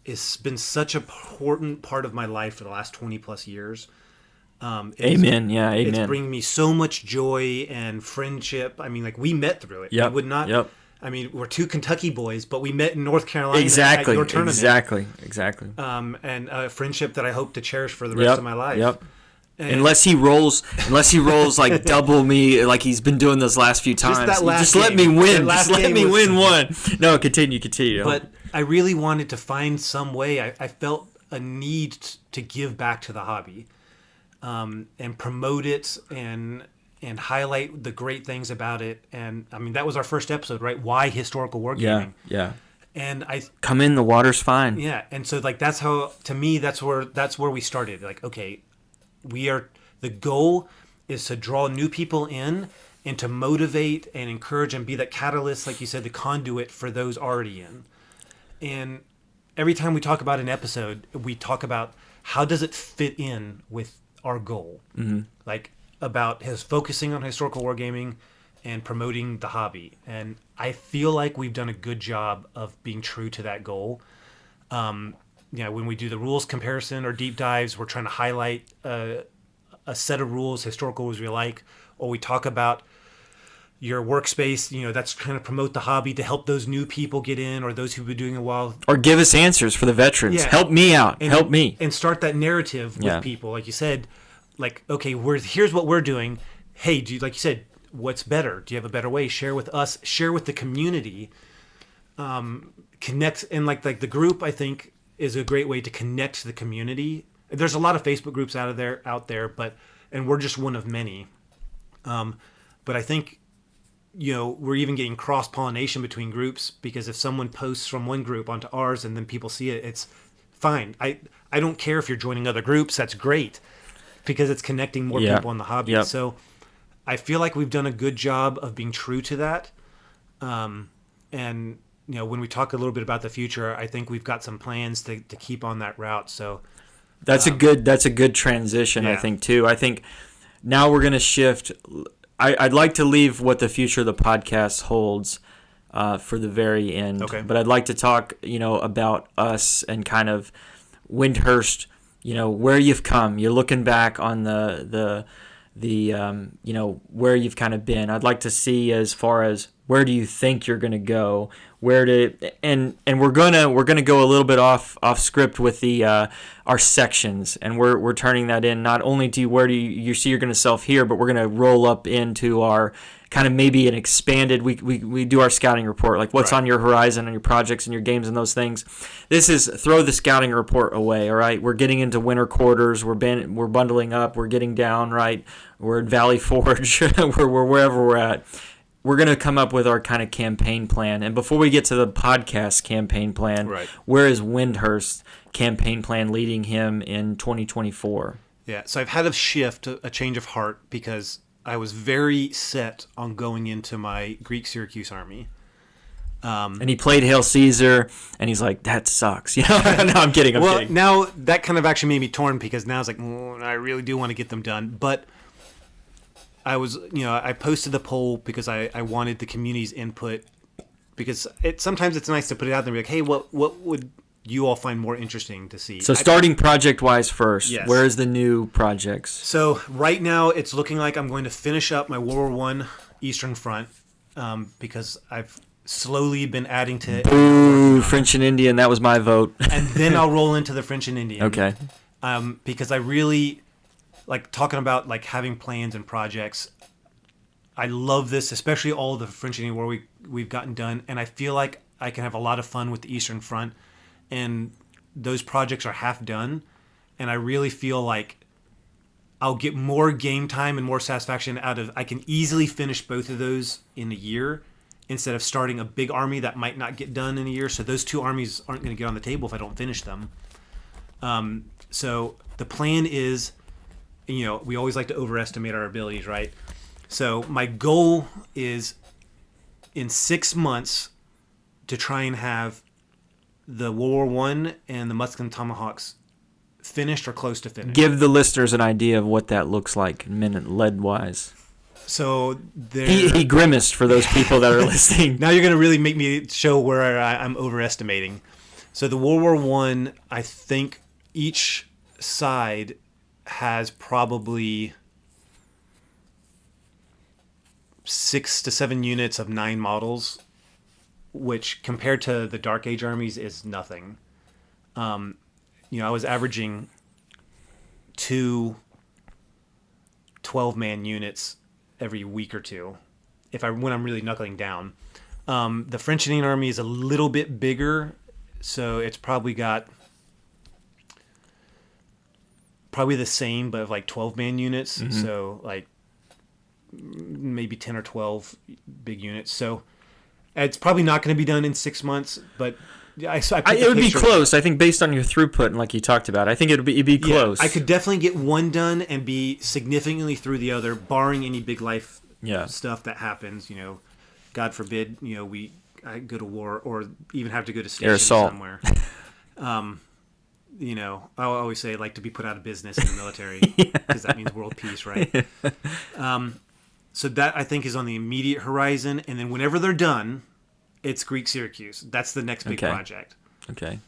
has been such an important part of my life for the last 20 plus years. Amen. Yeah, amen. It's bringing me so much joy and friendship. I mean, like, we met through it. Yep. We would not. Yep. I mean, we're 2 Kentucky boys, but we met in North Carolina at your tournament. Exactly. And a friendship that I hope to cherish for the rest of my life. Yep. Unless he rolls like double me, like he's been doing those last few times. Just let me win. Just let me win one. No, continue. But I really wanted to find some way. I felt a need to give back to the hobby. And promote it and highlight the great things about it. And I mean, that was our first episode, right? Why historical wargaming? Yeah. And I come in, the water's fine. Yeah. And so like, that's how, to me, that's where we started. Like, okay, the goal is to draw new people in and to motivate and encourage and be that catalyst, like you said, the conduit for those already in. And every time we talk about an episode, we talk about how does it fit in with our goal, like about focusing on historical wargaming and promoting the hobby. And I feel like we've done a good job of being true to that goal. When we do the rules comparison or deep dives, we're trying to highlight a set of rules, historical rules we like, or we talk about your workspace, that's trying to promote the hobby to help those new people get in, or those who've been doing it a while. Or give us answers for the veterans. Yeah. Help me out. Help me. And start that narrative with people. Like you said, like, okay, here's what we're doing. Hey, like you said, what's better? Do you have a better way? Share with us. Share with the community. Connect. And like the group, I think, is a great way to connect to the community. There's a lot of Facebook groups out there, and we're just one of many. But I think, we're even getting cross-pollination between groups, because if someone posts from one group onto ours and then people see it, it's fine. I don't care if you're joining other groups. That's great, because it's connecting more people in the hobby. Yep. So I feel like we've done a good job of being true to that. And, when we talk a little bit about the future, I think we've got some plans to keep on that route. So that's a good transition, I think, too. I think now we're going to shift. I'd like to leave what the future of the podcast holds for the very end. Okay. But I'd like to talk, about us and kind of Windhurst, where you've come. You're looking back on the where you've kind of been. I'd like to see as far as where do you think you're going to go, and we're gonna go a little bit off script with the our sections, and we're turning that in not only to where do you see you're going to self here, but we're going to roll up into our kind of maybe an expanded. We do our scouting report, like what's on your horizon and your projects and your games and those things. This is throw the scouting report away. All right, we're getting into winter quarters. We're bundling up. We're getting down. Right, we're in Valley Forge. we're wherever we're at. We're going to come up with our kind of campaign plan. And before we get to the podcast campaign plan, where is Windhurst's campaign plan leading him in 2024? Yeah, so I've had a shift, a change of heart, because I was very set on going into my Greek Syracuse army. And he played Hail Caesar, and he's like, that sucks. You know? No, I'm kidding. I'm Well, kidding. now that kind of actually made me torn, because now it's like, I really do want to get them done. But I posted the poll because I wanted the community's input, because sometimes it's nice to put it out there and be like, hey, what would you all find more interesting to see? So starting project-wise first, Yes. where's the new projects? So right now it's looking like I'm going to finish up my World War I Eastern Front, because I've slowly been adding to Ooh, French and Indian, that was my vote. and then I'll roll into the French and Indian. Okay. Because I really like talking about like having plans and projects. I love this, especially all the French and Indian War we've gotten done, and I feel like I can have a lot of fun with the Eastern Front, and those projects are half done, and I really feel like I'll get more game time and more satisfaction out of. I can easily finish both of those in a year, instead of starting a big army that might not get done in a year. So those two armies aren't going to get on the table if I don't finish them. So the plan is, we always like to overestimate our abilities, right? So my goal is in 6 months to try and have the World War I and the Musket and Tomahawks finished or close to finished. Give the listeners an idea of what that looks like, minute lead-wise. So He grimaced for those people that are listening. Now you're going to really make me show where I'm overestimating. So the World War I think each side has probably 6 to 7 units of 9 models, which compared to the Dark Age armies is nothing. I was averaging 2 12-man units every week or two when I'm really knuckling down. The French Indian army is a little bit bigger, so it's probably got the same, but like 12-man units. Mm-hmm. So like maybe 10 or 12 big units. So it's probably not going to be done in 6 months, but it would be close. I think based on your throughput and like you talked about, I think it'd be close. Yeah, I could definitely get one done and be significantly through the other, barring any big life stuff that happens. God forbid, I go to war or even have to go to station somewhere. I always say I like to be put out of business in the military because that means world peace, right? So that I think is on the immediate horizon, and then whenever they're done, it's Greek Syracuse. That's the next big project. Okay.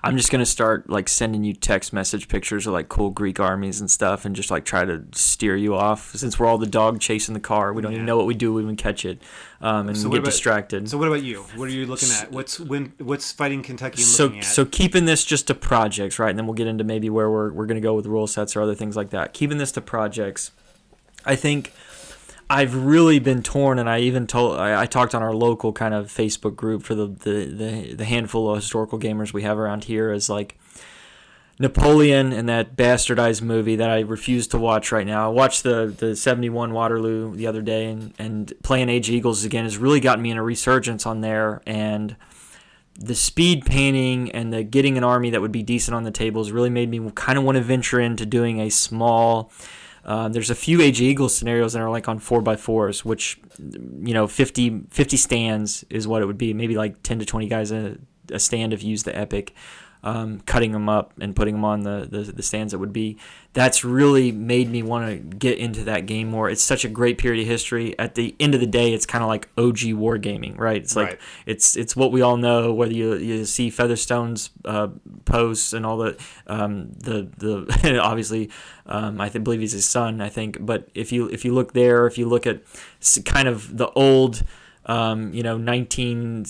I'm just going to start like sending you text message pictures of like cool Greek armies and stuff, and just like try to steer you off, since we're all the dog chasing the car. We don't even know what we do when we catch it, and we get distracted. So what about you? What are you looking at? What's Fighting Kentucky looking at? So keeping this just to projects, right? And then we'll get into maybe where we're going to go with rule sets or other things like that. Keeping this to projects, I think I've really been torn, and I talked on our local kind of Facebook group for the handful of historical gamers we have around here, as like Napoleon and that bastardized movie that I refuse to watch right now. I watched the 71 Waterloo the other day, and playing Age of Eagles again has really gotten me in a resurgence on there, and the speed painting and the getting an army that would be decent on the table has really made me kind of want to venture into doing a small. There's a few Age of Eagles scenarios that are like on 4x4s, which 50 stands is what it would be. Maybe like 10 to 20 guys a stand if you use the Epic. Cutting them up and putting them on the stands that would be. That's really made me want to get into that game more. It's such a great period of history. At the end of the day, it's kind of like OG wargaming, right? It's like it's what we all know, whether you see Featherstone's posts and all the obviously I believe he's his son, I think. But if you look there, if you look at kind of the old 1960s,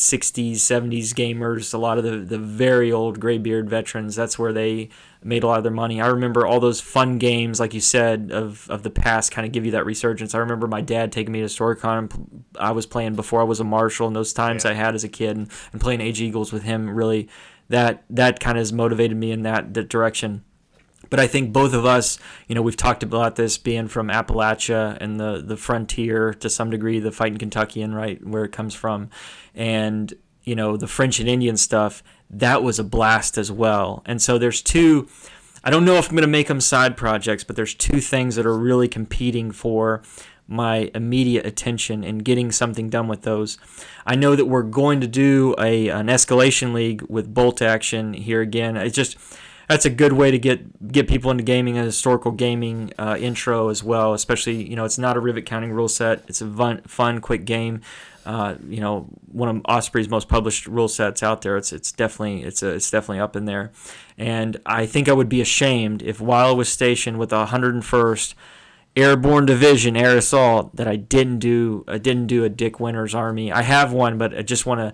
70s gamers, a lot of the very old graybeard veterans, that's where they made a lot of their money. I remember all those fun games, like you said, of the past kind of give you that resurgence. I remember my dad taking me to Storicon. I was playing before I was a marshal, and those times I had as a kid, and playing Age of Eagles with him, really, that kind of has motivated me in that direction. But I think both of us, we've talked about this being from Appalachia and the frontier to some degree, the fighting Kentuckian, right, where it comes from. And, the French and Indian stuff, that was a blast as well. And so there's two, I don't know if I'm going to make them side projects, but there's two things that are really competing for my immediate attention and getting something done with those. I know that we're going to do an escalation league with bolt action here again. It's just that's a good way to get people into gaming, a historical gaming intro as well. Especially, it's not a rivet counting rule set. It's a fun, quick game. One of Osprey's most published rule sets out there. It's definitely up in there. And I think I would be ashamed if, while I was stationed with the 101st Airborne Division Air Assault, that I didn't do a Dick Winters Army. I have one, but I just want to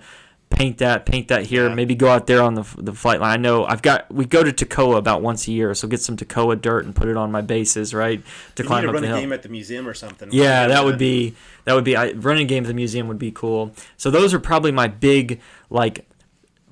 paint that here. Yeah. Maybe go out there on the flight line. I know we go to Toccoa about once a year, so get some Toccoa dirt and put it on my bases, right? To You climb need to up run the a hill. game at the museum or something. Yeah, that would be running a game at the museum would be cool. So those are probably my big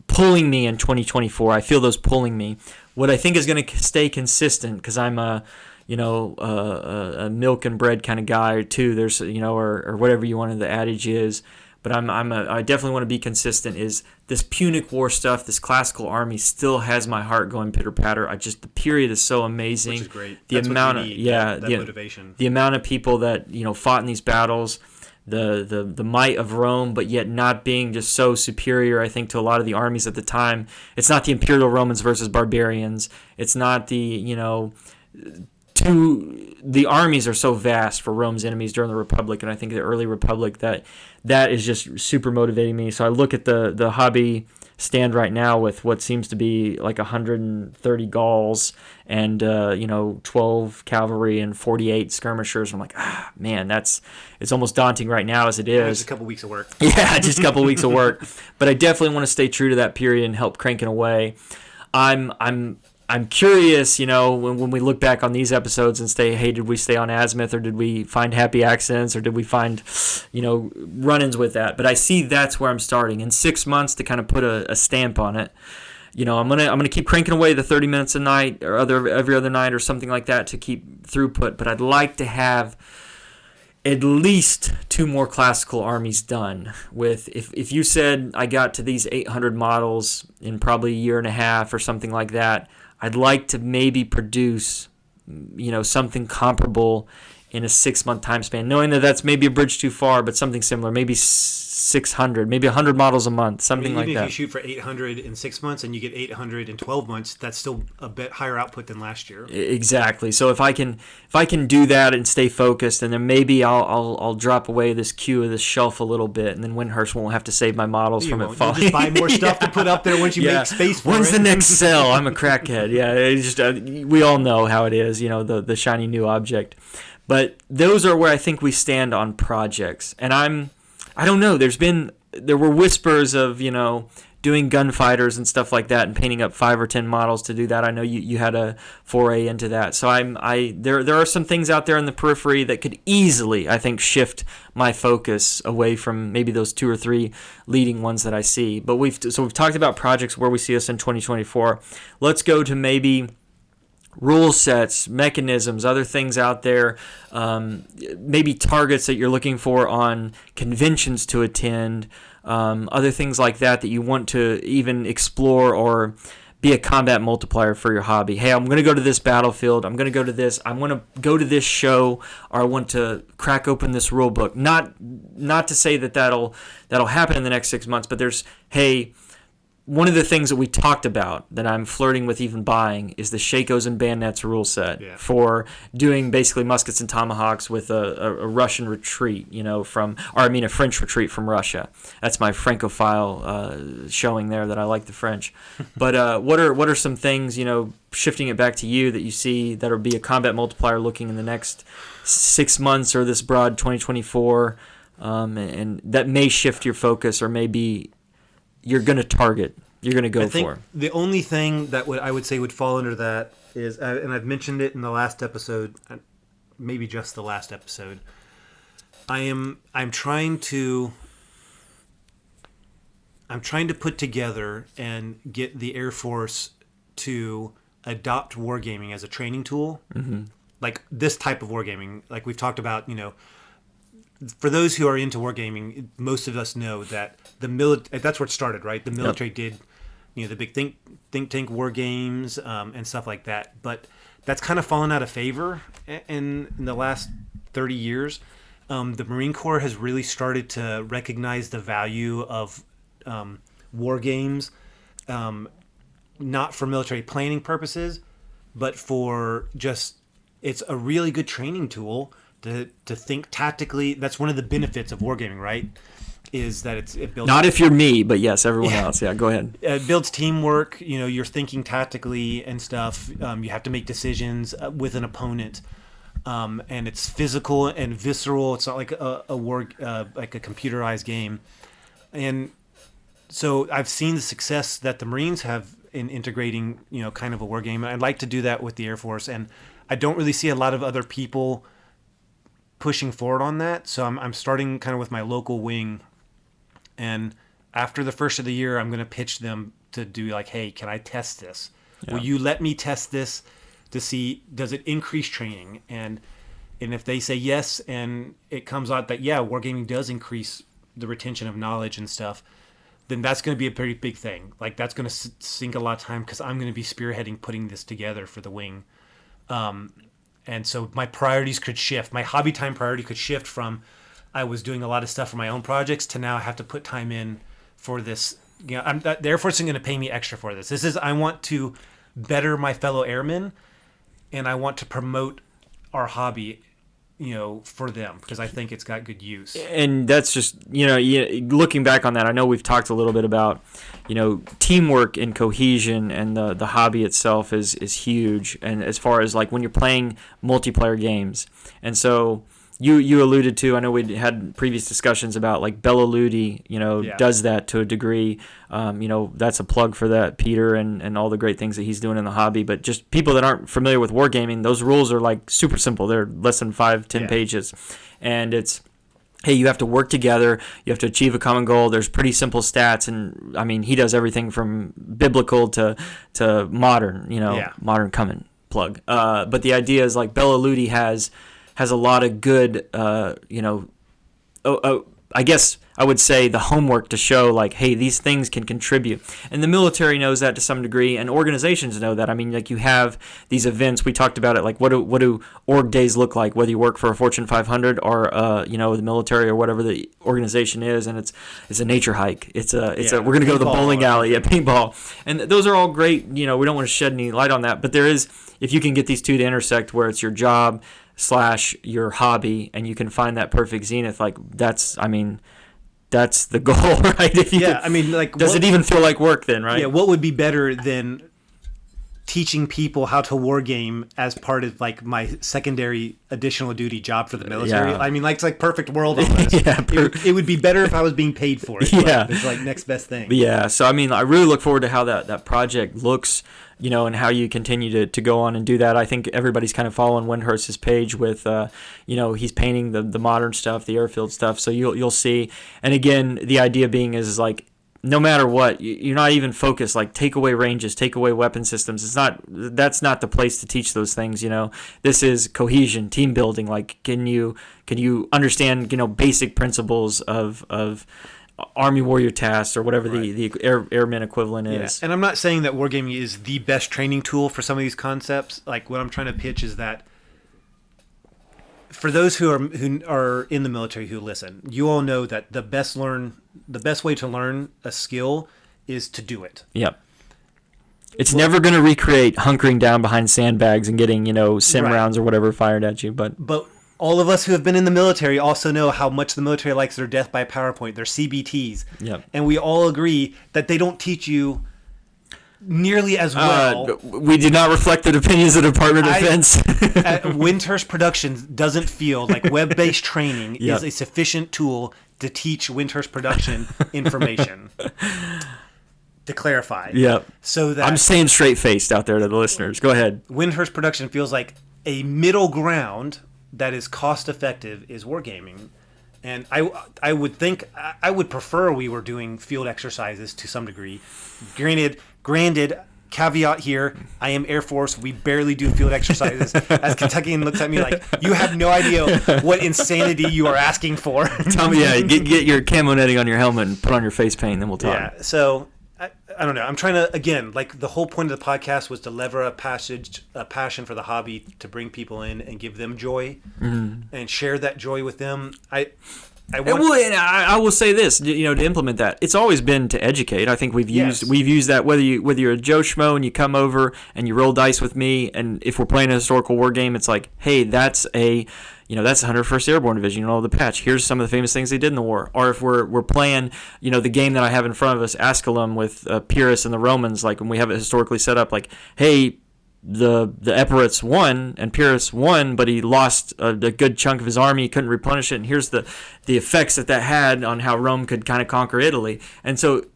pulling me in 2024. I feel those pulling me. What I think is going to stay consistent, because I'm a milk and bread kind of guy too. There's or whatever you wanted the adage is. But I definitely want to be consistent. Is this Punic War stuff? This classical army still has my heart going pitter patter. The period is so amazing. Which is great. The That's amount what of we need, that motivation. the amount of people that fought in these battles, the might of Rome, but yet not being just so superior. I think to a lot of the armies at the time. It's not the Imperial Romans versus barbarians. It's not the the armies are so vast for Rome's enemies during the Republic, and I think the early Republic that is just super motivating me. So I look at the hobby stand right now with what seems to be like 130 Gauls and 12 cavalry and 48 skirmishers. I'm like, man, it's almost daunting right now as it is. Just a couple weeks of work. Yeah, just a couple weeks of work. But I definitely want to stay true to that period and help cranking away. I'm curious, when we look back on these episodes and say, hey, did we stay on azimuth, or did we find happy accidents, or did we find, run-ins with that? But I see that's where I'm starting. In 6 months, to kind of put a stamp on it, I'm gonna keep cranking away the 30 minutes a night or every other night or something like that to keep throughput. But I'd like to have at least 2 more classical armies done. With if you said I got to these 800 models in probably a year and a half or something like that, I'd like to maybe produce, something comparable in a 6-month time span, knowing that that's maybe a bridge too far, but something similar, maybe 600, maybe 100 models a month, something like even that. if you shoot for 800 in 6 months and you get 800 in 12 months, that's still a bit higher output than last year. Exactly. So if I can do that and stay focused, and then maybe I'll drop away this queue of this shelf a little bit, and then Windhurst won't have to save my models from it falling. You'll just buy more stuff to put up there once you make space for When's it. the next sale? I'm a crackhead. Yeah, it's just we all know how it is. The shiny new object. But those are where I think we stand on projects, and I don't know. There were whispers of doing gunfighters and stuff like that, and painting up 5 or 10 models to do that. I know you had a foray into that. So there are some things out there in the periphery that could easily, I think, shift my focus away from maybe those 2 or 3 leading ones that I see. But we've talked about projects where we see us in 2024. Let's go to maybe rule sets, mechanisms, other things out there, maybe targets that you're looking for on conventions to attend, other things like that you want to even explore or be a combat multiplier for your hobby. Hey, I'm going to go to this battlefield. I'm going to go to this. I want to go to this show, or I want to crack open this rule book. Not to say that'll happen in the next 6 months, but one of the things that we talked about that I'm flirting with even buying is the Shakos and Bayonets rule set for doing basically muskets and tomahawks with a Russian retreat, a French retreat from Russia. That's my Francophile showing there that I like the French. But what are some things, shifting it back to you, that you see that will be a combat multiplier looking in the next 6 months or this broad 2024, and that may shift your focus, or maybe you're going to target, you're going to go for? The only thing that I would say would fall under that is, and I've mentioned it in the last episode, maybe just the last episode, I'm trying to put together and get the Air Force to adopt wargaming as a training tool. Mm-hmm. Like this type of wargaming, like we've talked about, for those who are into wargaming, most of us know that that's where it started, right? The military did the big think tank war games and stuff like that. But that's kind of fallen out of favor in the last 30 years. The Marine Corps has really started to recognize the value of war games, not for military planning purposes, but for just, it's a really good training tool to think tactically. That's one of the benefits of wargaming, right? Is that it builds... Not if you're me, but yes, everyone else. Yeah, go ahead. It builds teamwork. You're thinking tactically and stuff. You have to make decisions with an opponent. And it's physical and visceral. It's not like a war, like a computerized game. And so I've seen the success that the Marines have in integrating, kind of a war game. I'd like to do that with the Air Force, and I don't really see a lot of other people pushing forward on that. So I'm starting kind of with my local wing, and after the first of the year, I'm going to pitch them to do like, hey, can I test this? Yeah. Will you let me test this to see, does it increase training? And if they say yes, and it comes out that, yeah, wargaming does increase the retention of knowledge and stuff, then that's going to be a pretty big thing. Like, that's going to sink a lot of time, because I'm going to be spearheading putting this together for the wing. And so my priorities could shift. My hobby time priority could shift from I was doing a lot of stuff for my own projects to now I have to put time in for this. The Air Force isn't going to pay me extra for this. This is, I want to better my fellow airmen, and I want to promote our hobby, for them, because I think it's got good use. And that's just, looking back on that, I know we've talked a little bit about, teamwork and cohesion, and the hobby itself is huge. And as far as like when you're playing multiplayer games, and so you alluded to, I know we had previous discussions about like Bela Ludi, does that to a degree. That's a plug for that, Peter, and all the great things that he's doing in the hobby. But just people that aren't familiar with wargaming, those rules are like super simple. They're less than 5-10 pages. And it's, hey, you have to work together. You have to achieve a common goal. There's pretty simple stats. And I mean, he does everything from biblical to modern, modern coming plug. But the idea is like Bela Ludi has a lot of good, I guess I would say the homework to show like, hey, these things can contribute. And the military knows that to some degree, and organizations know that. I mean, like you have these events. We talked about it. Like, what do org days look like, whether you work for a Fortune 500 or, the military or whatever the organization is. And it's a nature hike. We're going to go to the bowling alley at paintball. And those are all great. We don't want to shed any light on that. But there is, if you can get these two to intersect where it's your job / your hobby, and you can find that perfect zenith, like that's the goal, right? Does it even feel like work then, right? Yeah, what would be better than teaching people how to war game as part of like my secondary additional duty job for the military? Yeah. It's like perfect world almost. It would be better if I was being paid for it. Yeah. It's like next best thing. Yeah. So I really look forward to how that project looks, and how you continue to go on and do that. I think everybody's kind of following Windhurst's page with, he's painting the modern stuff, the airfield stuff. So you'll see. And again, the idea being is like, no matter what, you're not even focused. Like, take away ranges, take away weapon systems. That's not the place to teach those things. This is cohesion, team building. Like, can you understand basic principles of Army warrior tasks or whatever the airman equivalent is. And I'm not saying that wargaming is the best training tool for some of these concepts. Like, what I'm trying to pitch is that for those who are in the military who listen, you all know that the best way to learn a skill is to do it. Yep. It's never going to recreate hunkering down behind sandbags and getting, sim rounds or whatever fired at you. But all of us who have been in the military also know how much the military likes their death by PowerPoint, their CBTs. Yep. And we all agree that they don't teach you nearly as well. We do not reflect the opinions of the Department of Defense. Windhurst Productions doesn't feel like web-based training is a sufficient tool to teach Windhurst Production information. To clarify. Yep. So that I'm saying straight-faced out there to the listeners. Go ahead. Windhurst Production feels like a middle ground that is cost-effective is wargaming. And I would think, I would prefer we were doing field exercises to some degree. Granted, caveat here, I am Air Force. We barely do field exercises. As Kentuckian looks at me like, you have no idea what insanity you are asking for. Tell me, get your camo netting on your helmet and put on your face paint, and then we'll talk. Yeah, so I don't know. I'm trying to, again, like the whole point of the podcast was to lever a passion for the hobby, to bring people in and give them joy and share that joy with them. I will say this, to implement that, it's always been to educate. I think we've used that, whether you're a Joe Schmo and you come over and you roll dice with me, and if we're playing a historical war game, it's like, hey, that's that's the 101st Airborne Division, the patch. Here's some of the famous things they did in the war. Or if we're playing, the game that I have in front of us, Asculum, with Pyrrhus and the Romans, like when we have it historically set up, like, hey, the Epirites won and Pyrrhus won, but he lost a good chunk of his army. He couldn't replenish it, and here's the effects that had on how Rome could kind of conquer Italy. And so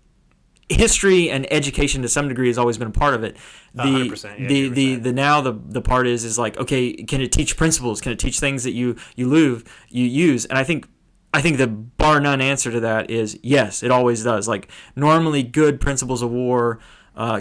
history and education to some degree has always been a part of it. 100%, yeah, Now the part is like, okay, can it teach principles? Can it teach things that you use? And I think the bar none answer to that is yes, it always does. Like, normally good principles of war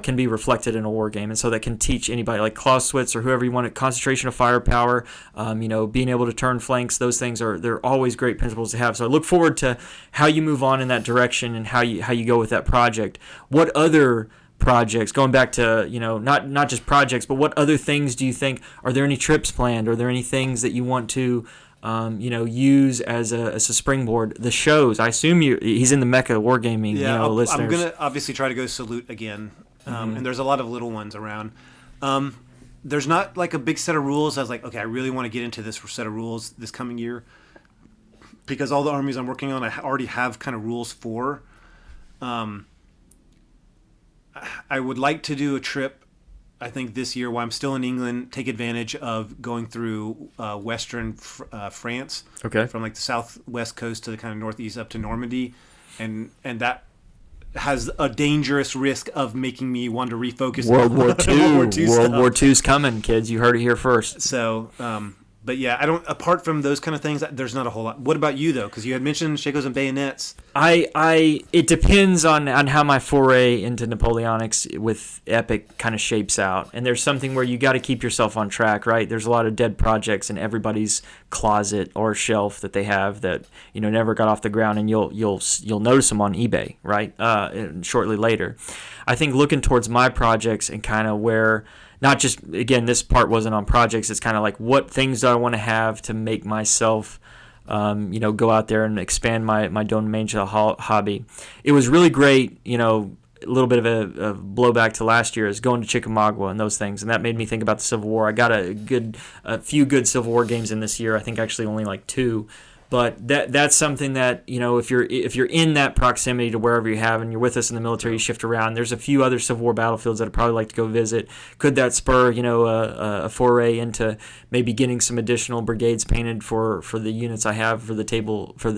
can be reflected in a war game, and so that can teach anybody, like Clausewitz or whoever you want. Concentration of firepower, being able to turn flanks. Those things they're always great principles to have. So I look forward to how you move on in that direction and how you go with that project. What other projects, going back to not just projects, but what other things do you think? Are there any trips planned? Are there any things that you want to use as a springboard? The shows, I assume he's in the Mecca Wargaming, listeners. I'm going to obviously try to go Salute again. And there's a lot of little ones around. There's not like a big set of rules. I was like, okay, I really want to get into this set of rules this coming year, because all the armies I'm working on, I already have kind of rules for. I would like to do a trip, I think this year, while I'm still in England, take advantage of going through western France. Okay. From like the southwest coast to the kind of northeast up to Normandy, and that has a dangerous risk of making me want to refocus. World War II. World War II's coming, kids. You heard it here first. So, but yeah, apart from those kind of things, there's not a whole lot. What about you, though? Because you had mentioned Shakos and Bayonets. It depends on how my foray into Napoleonics with Epic kind of shapes out. And there's something where you got to keep yourself on track, right? There's a lot of dead projects in everybody's closet or shelf that they have that never got off the ground, and you'll notice them on eBay, right? Shortly later. I think looking towards my projects and kind of where, not just, again, this part wasn't on projects, it's kind of like, what things do I want to have to make myself go out there and expand my domain to the hobby. It was really great, a little bit of a blowback to last year is going to Chickamauga and those things, and that made me think about the Civil War. I got a few good Civil War games in this year. I think actually only like 2. But that's something that, if you're in that proximity to wherever you have, and you're with us in the military, you shift around. There's a few other Civil War battlefields that I'd probably like to go visit. Could that spur, a foray into maybe getting some additional brigades painted for the units I have for the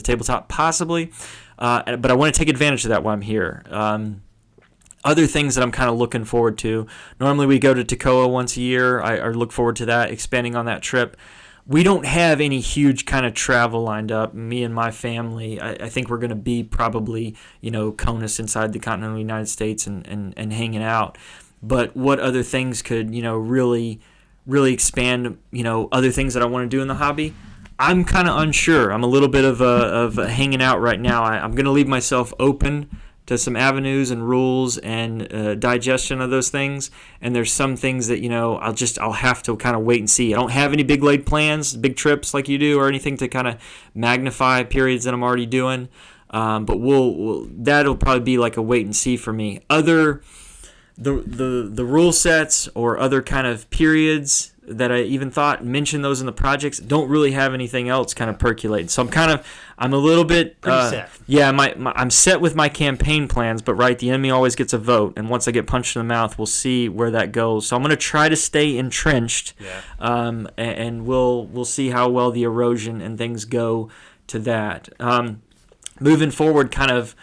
tabletop? Possibly. But I want to take advantage of that while I'm here. Other things that I'm kind of looking forward to. Normally we go to Toccoa once a year. I look forward to that, expanding on that trip. We don't have any huge kind of travel lined up. Me and my family, I think we're going to be probably, CONUS inside the continental United States and hanging out. But what other things could, really expand, other things that I want to do in the hobby? I'm kind of unsure. I'm a little bit of hanging out right now. I'm going to leave myself open to some avenues and rules and digestion of those things. And there's some things that, I'll have to kind of wait and see. I don't have any big laid plans, big trips like you do, or anything to kind of magnify periods that I'm already doing. But that'll probably be like a wait and see for me. The rule sets or other kind of periods that I even thought mention those in the projects don't really have anything else kind of percolating. So I'm a little bit set. Yeah, I'm set with my campaign plans, but right, the enemy always gets a vote, and once I get punched in the mouth, we'll see where that goes. So I'm going to try to stay entrenched, and we'll see how well the erosion and things go to that. Moving forward, kind of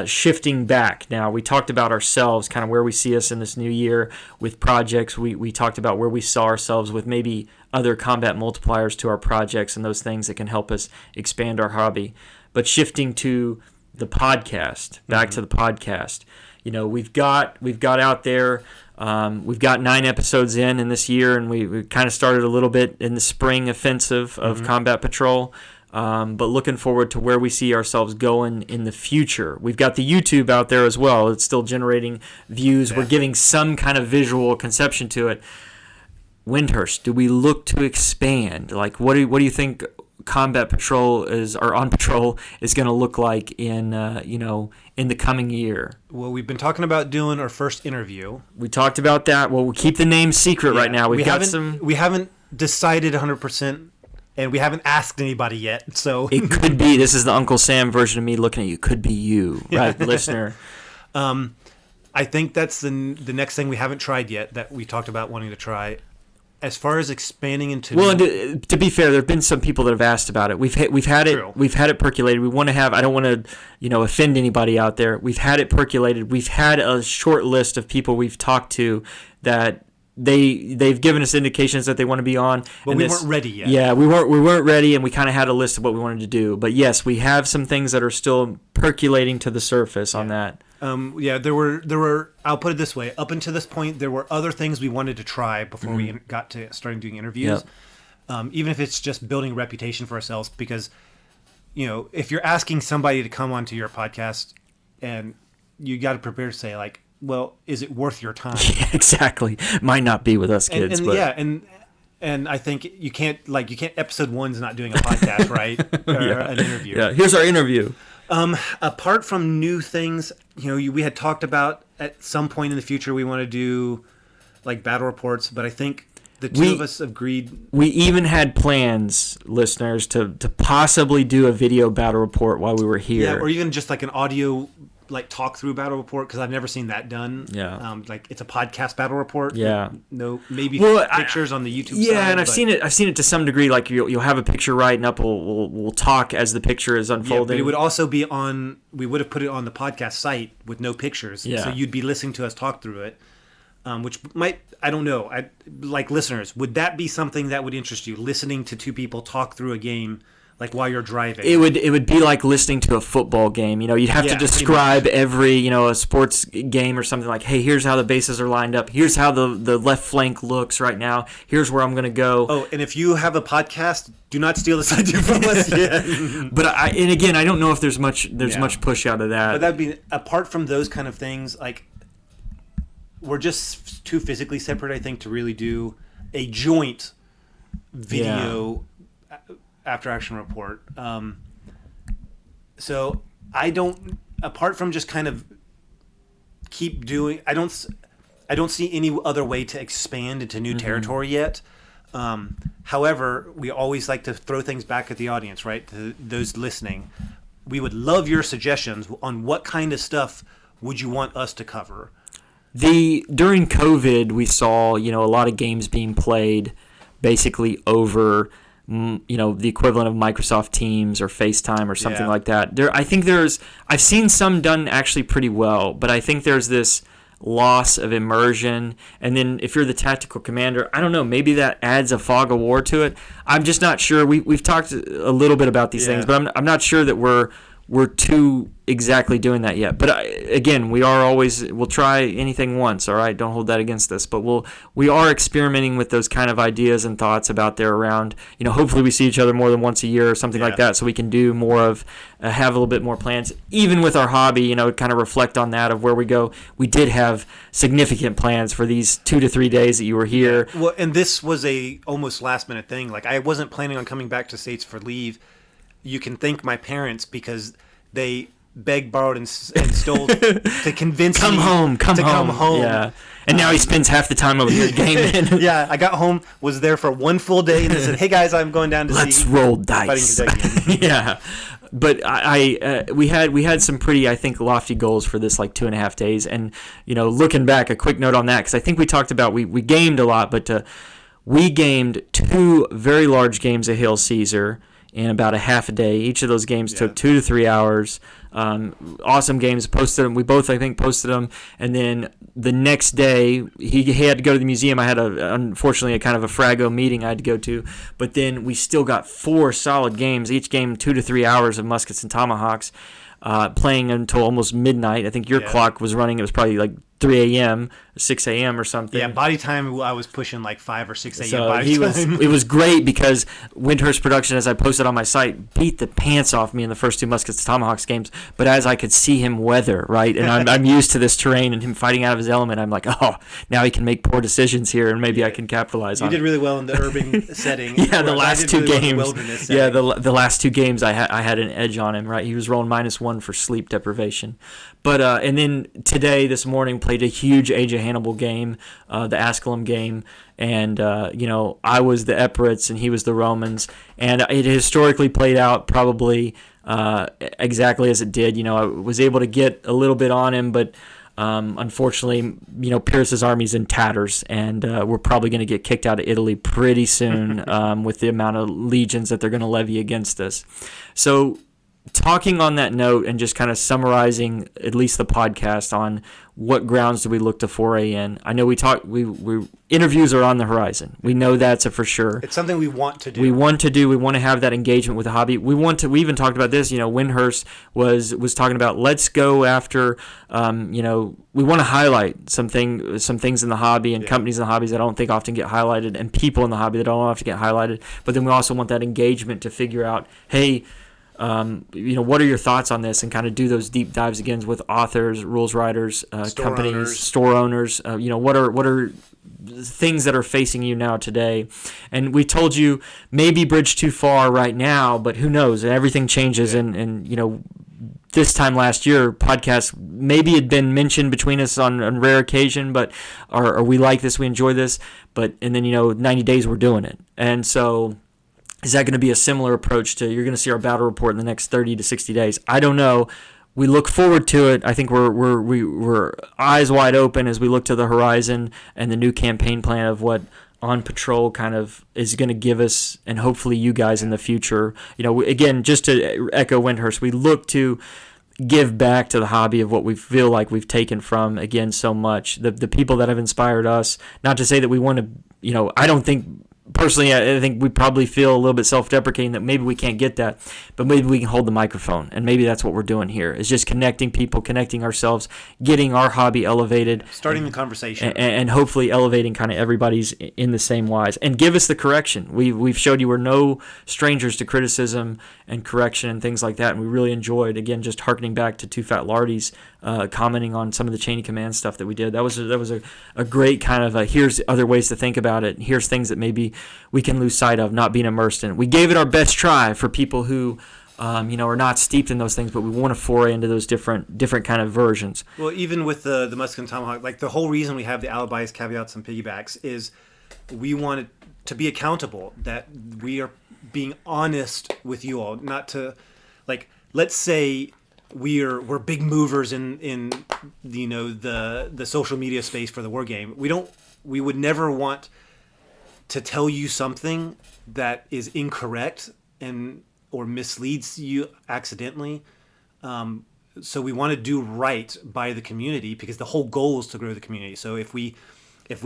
shifting back now, we talked about ourselves, kind of where we see us in this new year with projects. We talked about where we saw ourselves with maybe other combat multipliers to our projects and those things that can help us expand our hobby. But shifting to the podcast, back to the podcast, we've got out there. We've got 9 episodes in this year, and we kind of started a little bit in the spring offensive of Combat Patrol. but looking forward to where we see ourselves going in the future. We've got the YouTube out there as well. It's still generating views. We're giving some kind of visual conception to it. Windhurst, do we look to expand? Like, what do you think Combat Patrol or On Patrol is going to look like in in the coming year? Well, we've been talking about doing our first interview. We talked about that. Well, we'll keep the name secret right now. We haven't decided 100%, and we haven't asked anybody yet. So it could be. This is the Uncle Sam version of me looking at you. Could be you, right, listener? I think that's the next thing we haven't tried yet that we talked about wanting to try. As far as expanding into and to be fair, there have been some people that have asked about it. We've had it. True. We've had it percolated. We want to have. I don't want to offend anybody out there. We've had it percolated. We've had a short list of people we've talked to that they've given us indications that they want to be on. But we weren't ready yet. Yeah, we weren't ready, and we kind of had a list of what we wanted to do. But yes, we have some things that are still percolating to the surface on that. There were. I'll put it this way: up until this point, there were other things we wanted to try before we got to starting doing interviews. Yep. Even if it's just building a reputation for ourselves, because if you're asking somebody to come onto your podcast, and you got to prepare to say like, well, is it worth your time? Yeah, exactly. Might not be with us kids, but and I think you can't episode one's not doing a podcast, right? Or an interview. Yeah. Here's our interview. Apart from new things, we had talked about at some point in the future we want to do like battle reports, but I think the two of us agreed. We even had plans, listeners, to possibly do a video battle report while we were here. Yeah, or even just like an audio like talk through battle report, because I've never seen that done. Yeah. Like it's a podcast battle report. Yeah. No, maybe pictures on the YouTube side. Yeah, and I've seen it to some degree. Like you'll have a picture right up. We'll talk as the picture is unfolding. Yeah, but it would also be on. We would have put it on the podcast site with no pictures. Yeah. So you'd be listening to us talk through it, which might. I don't know. Like listeners, would that be something that would interest you? Listening to two people talk through a game. Like while you're driving, it would be like listening to a football game. You'd have to describe every a sports game or something like, hey, here's how the bases are lined up. Here's how the left flank looks right now. Here's where I'm going to go. Oh, and if you have a podcast, do not steal this idea from us yet. But I don't know if there's much push out of that. But that'd be apart from those kind of things. Like we're just too physically separate, I think, to really do a joint video. Yeah. After action report. So I don't, apart from just kind of keep doing, I don't see any other way to expand into new territory yet. However, we always like to throw things back at the audience, right? To those listening. We would love your suggestions on what kind of stuff would you want us to cover. During COVID, we saw, a lot of games being played basically over the equivalent of Microsoft Teams or FaceTime or something like that. I've seen some done actually pretty well, but I think there's this loss of immersion. And then if you're the tactical commander, I don't know, maybe that adds a fog of war to it. I'm just not sure. We've talked a little bit about these things, but I'm not sure that we're too exactly doing that yet. But again, we'll try anything once, all right? Don't hold that against us. But we are experimenting with those kind of ideas and thoughts about there around, hopefully we see each other more than once a year or something like that, so we can do more of, have a little bit more plans. Even with our hobby, kind of reflect on that of where we go. We did have significant plans for these 2 to 3 days that you were here. Yeah. Well, and this was a almost last minute thing. Like I wasn't planning on coming back to States for leave. You can thank my parents because they begged, borrowed, and stole to convince me to come home. Yeah, and now he spends half the time over here gaming. Yeah, I got home, was there for one full day, and they said, "Hey guys, I'm going down to Let's roll dice." Yeah, but we had some pretty, I think, lofty goals for this 2.5 days, and looking back, a quick note on that because I think we talked about we gamed a lot, but we gamed 2 very large games of Hail Caesar in about a half a day. Each of those games took 2 to 3 hours. Awesome games. Posted them. We both, I think, posted them. And then the next day, he had to go to the museum. I had unfortunately a kind of a Frago meeting I had to go to. But then we still got 4 solid games. Each game 2 to 3 hours of Muskets and Tomahawks, playing until almost midnight. I think your clock was running. It was probably 3 a.m., 6 a.m. or something. Yeah, body time, I was pushing like 5 or 6 a.m. So body time. it was great because Windhurst Production, as I posted on my site, beat the pants off me in the first 2 Muskets Tomahawks games. But as I could see him weather, right, and I'm used to this terrain and him fighting out of his element, I'm like, oh, now he can make poor decisions here, and maybe I can capitalize on it. You did really well in the urban setting. Yeah, the last two really games. Well in the wilderness setting. Yeah, the last 2 games I had an edge on him, right? He was rolling -1 for sleep deprivation. But and then today, this morning, played a huge Age of Hannibal game, the Asculum game, and I was the Epirets and he was the Romans, and it historically played out probably exactly as it did. I was able to get a little bit on him, but unfortunately, Pyrrhus's army's in tatters, and we're probably going to get kicked out of Italy pretty soon with the amount of legions that they're going to levy against us. So, talking on that note and just kind of summarizing at least the podcast on what grounds do we look to foray in. I know we interviews are on the horizon. We know that's a for sure. It's something we want to do. We want to have that engagement with the hobby. We even talked about this, Windhurst was talking about, let's go after, we want to highlight some things in the hobby and companies in the hobbies that I don't think often get highlighted, and people in the hobby that don't often get highlighted. But then we also want that engagement to figure out, hey, what are your thoughts on this, and kind of do those deep dives again with authors, rules writers, companies, store owners. What are things that are facing you now today? And we told you maybe bridge too far right now, but who knows? Everything changes, and this time last year, podcasts maybe had been mentioned between us on rare occasion, but are we like this? We enjoy this, and then 90 days we're doing it, and so. Is that going to be a similar approach to, you're going to see our battle report in the next 30 to 60 days? I don't know. We look forward to it. I think we're eyes wide open as we look to the horizon and the new campaign plan of what On Patrol kind of is going to give us, and hopefully you guys in the future. Again, just to echo Windhurst, we look to give back to the hobby of what we feel like we've taken from, again, so much. The people that have inspired us, not to say that we want to, I don't think... Personally, I think we probably feel a little bit self-deprecating that maybe we can't get that, but maybe we can hold the microphone, and maybe that's what we're doing here, is just connecting people, connecting ourselves, getting our hobby elevated. Starting the conversation. And hopefully elevating kind of everybody's in the same wise. And give us the correction. We've showed you we're no strangers to criticism and correction and things like that, and we really enjoyed, again, just hearkening back to Two Fat Lardies, commenting on some of the chain of command stuff that we did. That was a great kind of here's other ways to think about it. Here's things that maybe we can lose sight of, not being immersed in it. We gave it our best try for people who are not steeped in those things, but we want to foray into those different kind of versions. Well, even with the Musket and Tomahawk, like the whole reason we have the alibis, caveats, and piggybacks is we wanted to be accountable, that we are being honest with you all, not to, like, let's say we're big movers in the social media space for the war game. We would never want to tell you something that is incorrect or misleads you accidentally. So we want to do right by the community, because the whole goal is to grow the community. So if we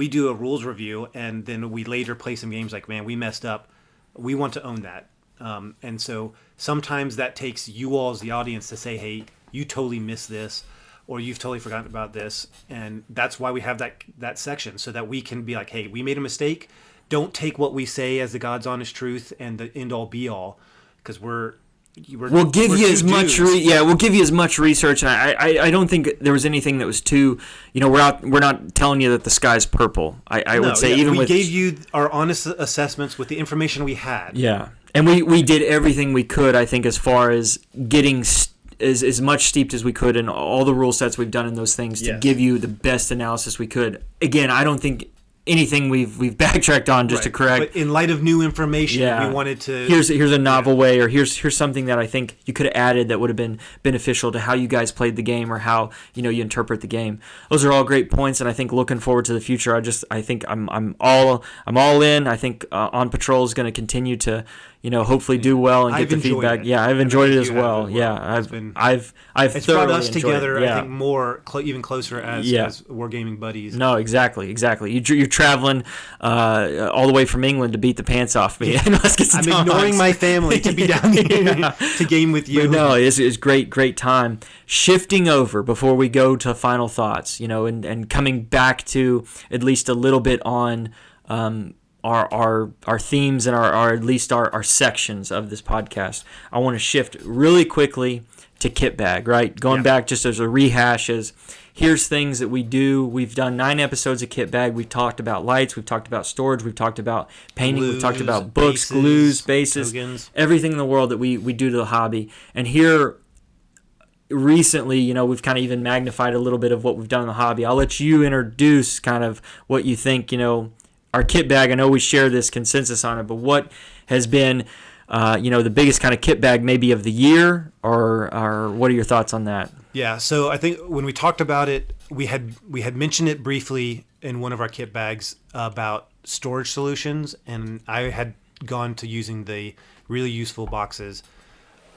do a rules review and then we later play some games like, man, we messed up, we want to own that. And so sometimes that takes you all as the audience to say, hey, you totally missed this, or you've totally forgotten about this. And that's why we have that section, so that we can be like, hey, we made a mistake. Don't take what we say as the God's honest truth and the end all be all, because we'll give you as much we'll give you as much research, and I don't think there was anything that was too, we're not telling you that the sky's purple. I would say we gave you our honest assessments with the information we had. Yeah. And we did everything we could, I think, as far as getting as much steeped as we could in all the rule sets we've done in those things to give you the best analysis we could. Again, I don't think anything we've backtracked on just to correct. But in light of new information, we wanted to... Here's a novel way, or here's something that I think you could have added that would have been beneficial to how you guys played the game, or how you interpret the game. Those are all great points, and I think looking forward to the future, I think I'm all in. I think On Patrol is going to continue to hopefully do well and get the feedback. Yeah, I've enjoyed it as well. Yeah, I've it's brought us together. I think more even closer as wargaming buddies. No, exactly. You're traveling all the way from England to beat the pants off me. In Muscat's I'm Dogs. ignoring my family to be down here to game with you. But no, it's great time. Shifting over before we go to final thoughts, and coming back to at least a little bit on our themes and our at least our sections of this podcast. I want to shift really quickly to kit bag, right? Going back just as a rehash is, here's things that we do. We've done 9 episodes of kit bag. We've talked about lights. We've talked about storage. We've talked about painting. We've talked about books, glues, bases, tokens. Everything in the world that we do to the hobby. And here recently, we've kind of even magnified a little bit of what we've done in the hobby. I'll let you introduce kind of what you think, our kit bag. I know we share this consensus on it, but what has been the biggest kind of kit bag maybe of the year, or what are your thoughts on that? Yeah, so I think when we talked about it, we had mentioned it briefly in one of our kit bags about storage solutions, and I had gone to using the really useful boxes.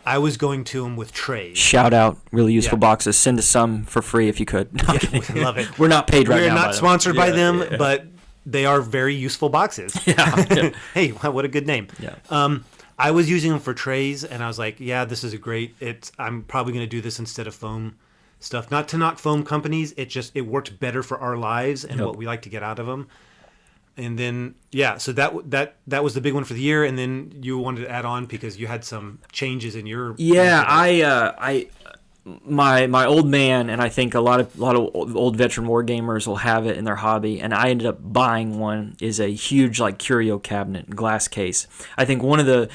I was going to them with trays. Shout out, really useful boxes. Send us some for free if you could. No, we love it. We're not paid right now. We're not sponsored by them, but they are very useful boxes. Yeah. Hey, what a good name. Yeah. I was using them for trays, and I was like, yeah, this is I'm probably going to do this instead of foam stuff. Not to knock foam companies, it worked better for our lives and what we like to get out of them. And then, so that was the big one for the year. And then you wanted to add on because you had some changes in your... Yeah, my old man, and I think a lot of old veteran war gamers will have it in their hobby, and I ended up buying one, is a huge curio cabinet, glass case. I think one of the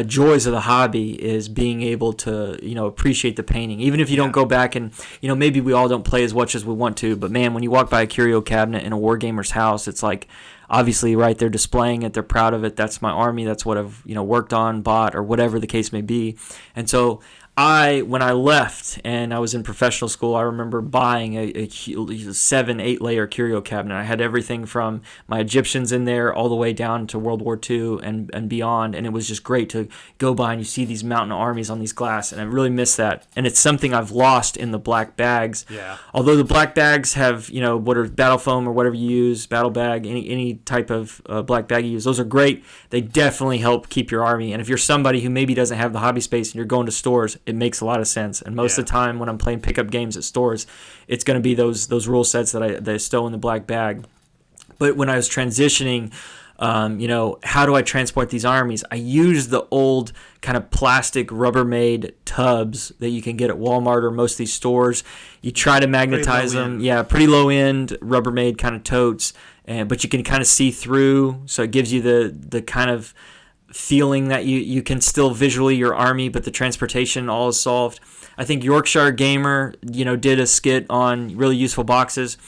joys of the hobby is being able to appreciate the painting, even if you don't go back and maybe we all don't play as much as we want to, but man, when you walk by a curio cabinet in a war gamer's house, it's like, obviously, right, they're displaying it, they're proud of it, that's my army, that's what I've worked on, bought, or whatever the case may be. And so when I left and I was in professional school, I remember buying a 7-8 layer curio cabinet. I had everything from my Egyptians in there all the way down to World War II and beyond, and it was just great to go by and you see these mountain armies on these glass, and I really miss that. And it's something I've lost in the black bags. Yeah. Although the black bags have, what are battle foam or whatever you use, battle bag, any type of black bag you use, those are great. They definitely help keep your army. And if you're somebody who maybe doesn't have the hobby space and you're going to stores, it makes a lot of sense. And most of the time when I'm playing pickup games at stores, it's going to be those rule sets that I stow in the black bag. But when I was transitioning, how do I transport these armies? I use the old kind of plastic Rubbermaid tubs that you can get at Walmart or most of these stores. You try to magnetize them. Yeah, pretty low end Rubbermaid kind of totes, but you can kind of see through, so it gives you the kind of feeling that you can still visually your army, but the transportation all is solved. I think Yorkshire Gamer, did a skit on really useful boxes,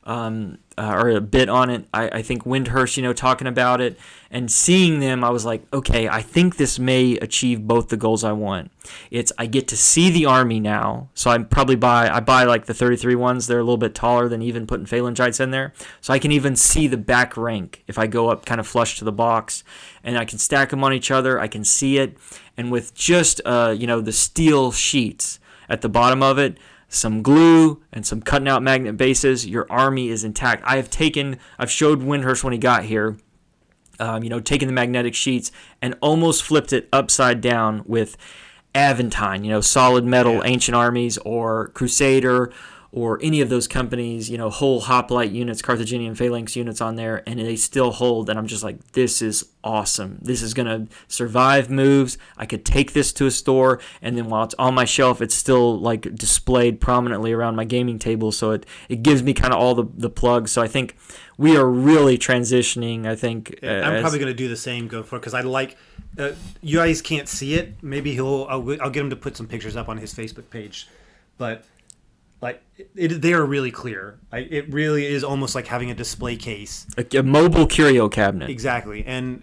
or a bit on it. I think Windhurst, talking about it and seeing them, I was like, okay, I think this may achieve both the goals I want. I get to see the army now, so I buy like the 33 ones. They're a little bit taller than even putting phalangites in there, so I can even see the back rank if I go up kind of flush to the box, and I can stack them on each other. I can see it, and with just the steel sheets at the bottom of it, some glue and some cutting out magnet bases, your army is intact. I've showed Windhurst when he got here, taking the magnetic sheets and almost flipped it upside down with Aventine, solid metal ancient armies, or Crusader, or any of those companies, whole hoplite units, Carthaginian phalanx units on there, and they still hold. And I'm just like, this is awesome. This is going to survive moves. I could take this to a store, and then while it's on my shelf, it's still like displayed prominently around my gaming table. So it gives me kind of all the plugs. So I think we are really transitioning. I think I'm probably going to do the same going forward, because I like. You guys can't see it. Maybe I'll get him to put some pictures up on his Facebook page, but. They are really clear. It really is almost like having a display case. A mobile curio cabinet. Exactly. And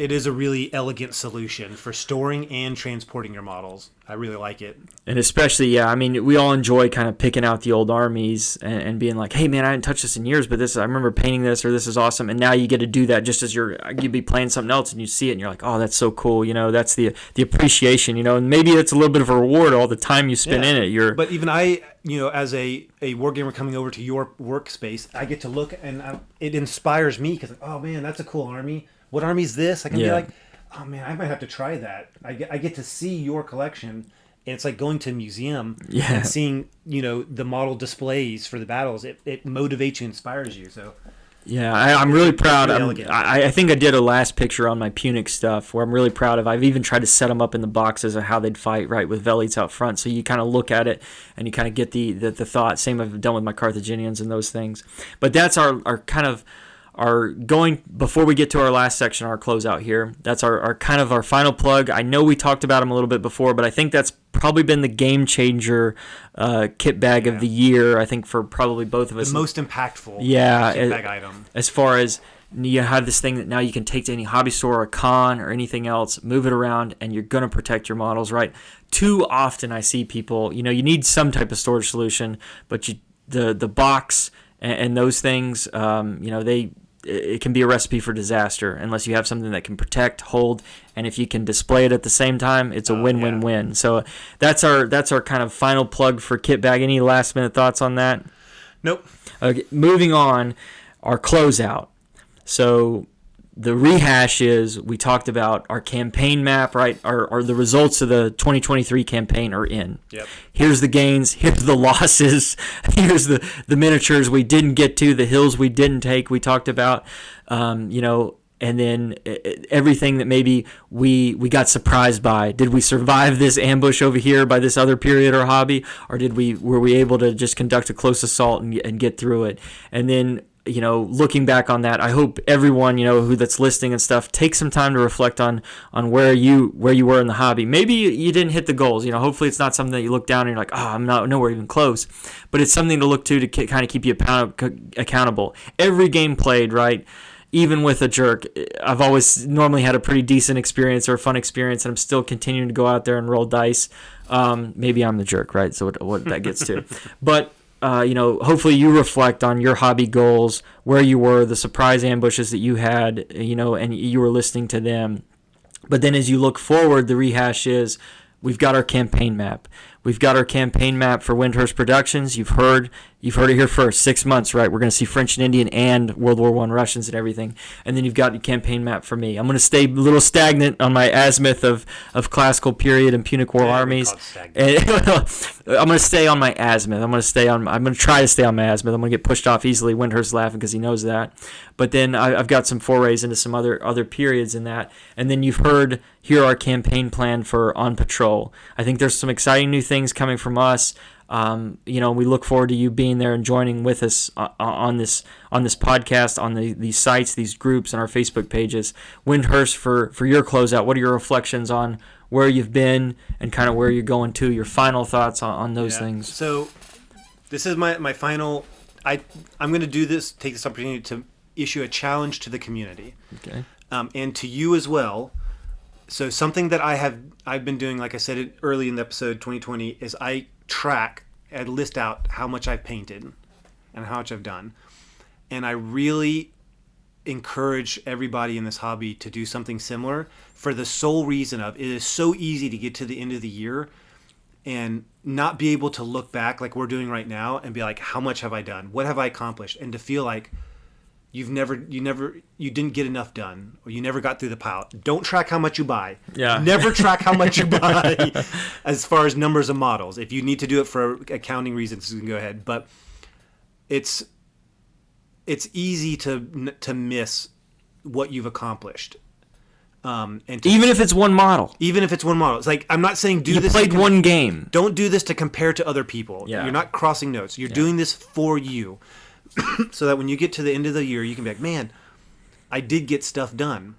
it is a really elegant solution for storing and transporting your models. I really like it. And especially, yeah, I mean, we all enjoy kind of picking out the old armies and being like, hey, man, I hadn't touched this in years, but this, I remember painting this, or this is awesome. And now you get to do that just as you'd be playing something else and you see it and you're like, oh, that's so cool. You know, that's the appreciation, you know, and maybe it's a little bit of a reward all the time you spend in it. But even I, you know, as a wargamer coming over to your workspace, I get to look and it inspires me because, oh, man, that's a cool army. What army is this? I can be like, oh man, I might have to try that. I get to see your collection, and it's like going to a museum and seeing, you know, the model displays for the battles. It motivates you, inspires you. So yeah, I'm really proud. I think I did a last picture on my Punic stuff where I'm really proud of. I've even tried to set them up in the boxes of how they'd fight, right, with Velites out front. So you kind of look at it and you kind of get the thought. Same I've done with my Carthaginians and those things. But that's our kind of our going, before we get to our last section, our closeout here. That's our kind of our final plug. I know we talked about them a little bit before, but I think that's probably been the game changer kit bag of the year. I think for probably both of us. The most impactful kit bag item. As far as you have this thing that now you can take to any hobby store or a con or anything else, move it around, and you're going to protect your models, right? Too often I see people, you know, you need some type of storage solution, but the box and those things, you know, it can be a recipe for disaster unless you have something that can protect, hold, and if you can display it at the same time, it's a win-win-win. So that's our kind of final plug for kit bag. Any last minute thoughts on that? Nope. Okay, moving on, our closeout. So the rehash is, we talked about our campaign map, right? Our the results of the 2023 campaign are in. Yep. Here's the gains, here's the losses, here's the miniatures we didn't get to, the hills we didn't take, we talked about, you know, and then everything that maybe we got surprised by. Did we survive this ambush over here by this other period or hobby, or were we able to just conduct a close assault and get through it? And then, you know, looking back on that, I hope everyone, you know, that's listening and stuff, take some time to reflect on where you were in the hobby. Maybe you didn't hit the goals. You know, hopefully it's not something that you look down and you're like, oh, I'm nowhere even close. But it's something to look to kind of keep you accountable. Every game played, right? Even with a jerk, I've always normally had a pretty decent experience or a fun experience, and I'm still continuing to go out there and roll dice. Maybe I'm the jerk, right? So what that gets to. But you know, hopefully you reflect on your hobby goals, where you were, the surprise ambushes that you had, you know, and you were listening to them. But then as you look forward, the rehash is, we've got our campaign map. We've got our campaign map for Windhurst Productions. You've heard it here first. 6 months, right? We're going to see French and Indian and World War I Russians and everything. And then you've got your campaign map for me. I'm going to stay a little stagnant on my azimuth of classical period and Punic War armies. And I'm going to stay on my azimuth. I'm going to try to stay on my azimuth. I'm going to get pushed off easily. Windhurst's laughing because he knows that. But then I've got some forays into some other periods in that. And then you've heard here our campaign plan for On Patrol. I think there's some exciting new things coming from us. You know, we look forward to you being there and joining with us on this podcast, on these sites, these groups, and our Facebook pages. Windhurst, for your closeout, what are your reflections on where you've been and kind of where you're going to? Your final thoughts on those things. So this is my final. I'm going to take this opportunity to issue a challenge to the community, okay, and to you as well. So something that I've been doing, like I said early in the episode 2020, is I list out how much I've painted and how much I've done. And I really encourage everybody in this hobby to do something similar, for the sole reason of, it is so easy to get to the end of the year and not be able to look back like we're doing right now and be like, how much have I done? What have I accomplished? And to feel like you didn't get enough done, or you never got through the pile. Don't track how much you buy. Yeah. Never track how much you buy as far as numbers of models. If you need to do it for accounting reasons, you can go ahead. But it's easy to miss what you've accomplished. Even if it's one model. Even if it's one model. It's like, I'm not saying you played one game. Don't do this to compare to other people. Yeah. You're not crossing notes. You're doing this for you. So that when you get to the end of the year, you can be like, man, I did get stuff done.